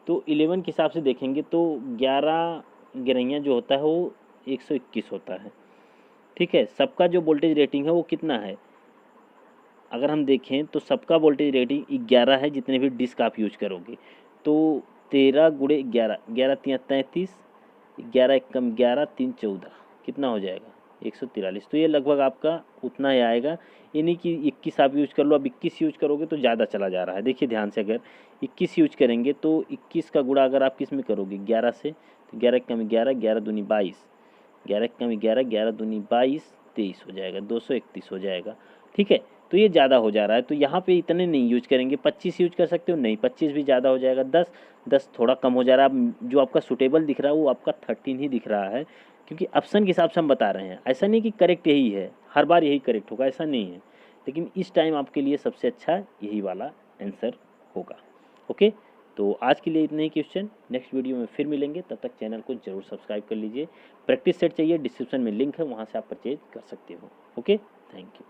तो 11 के हिसाब से देखेंगे तो 11 गिरैया जो होता है वो 121 होता है, ठीक है। सबका जो वोल्टेज रेटिंग है वो कितना है, अगर हम देखें तो सबका वोल्टेज रेटिंग 11 है, जितने भी डिस्क आप यूज करोगे तो 13 गुणे 11, 11 तिया 33, 11 एक कम 11, 3 14, कितना हो जाएगा 143। तो ये लगभग आपका उतना ही आएगा, यानी कि 21 आप यूज कर लो। अब 21 यूज करोगे तो ज़्यादा चला जा रहा है, देखिए ध्यान से, अगर 21 यूज करेंगे तो 21 का गुणा अगर आप किस में करोगे 11 से, तो 11 एक कम 11, 11 दूनी 22, 11 एक कम 11, 11 दूनी 22, 23 हो जाएगा, 231 हो जाएगा, ठीक है। तो ये ज़्यादा हो जा रहा है, तो यहाँ पे इतने नहीं यूज करेंगे। 25 यूज कर सकते हो, नहीं 25 भी ज़्यादा हो जाएगा। 10 थोड़ा कम हो जा रहा है। जो आपका सूटेबल दिख रहा है वो आपका 13 ही दिख रहा है, क्योंकि ऑप्शन के हिसाब से हम बता रहे हैं। ऐसा नहीं कि करेक्ट यही है, हर बार यही करेक्ट होगा, ऐसा नहीं है, लेकिन इस टाइम आपके लिए सबसे अच्छा यही वाला आंसर होगा। ओके, तो आज के लिए इतने ही क्वेश्चन, नेक्स्ट वीडियो में फिर मिलेंगे, तब तक चैनल को जरूर सब्सक्राइब कर लीजिए। प्रैक्टिस सेट चाहिए, डिस्क्रिप्शन में लिंक है, वहाँ से आप परचेज कर सकते हो। Okay, thank you.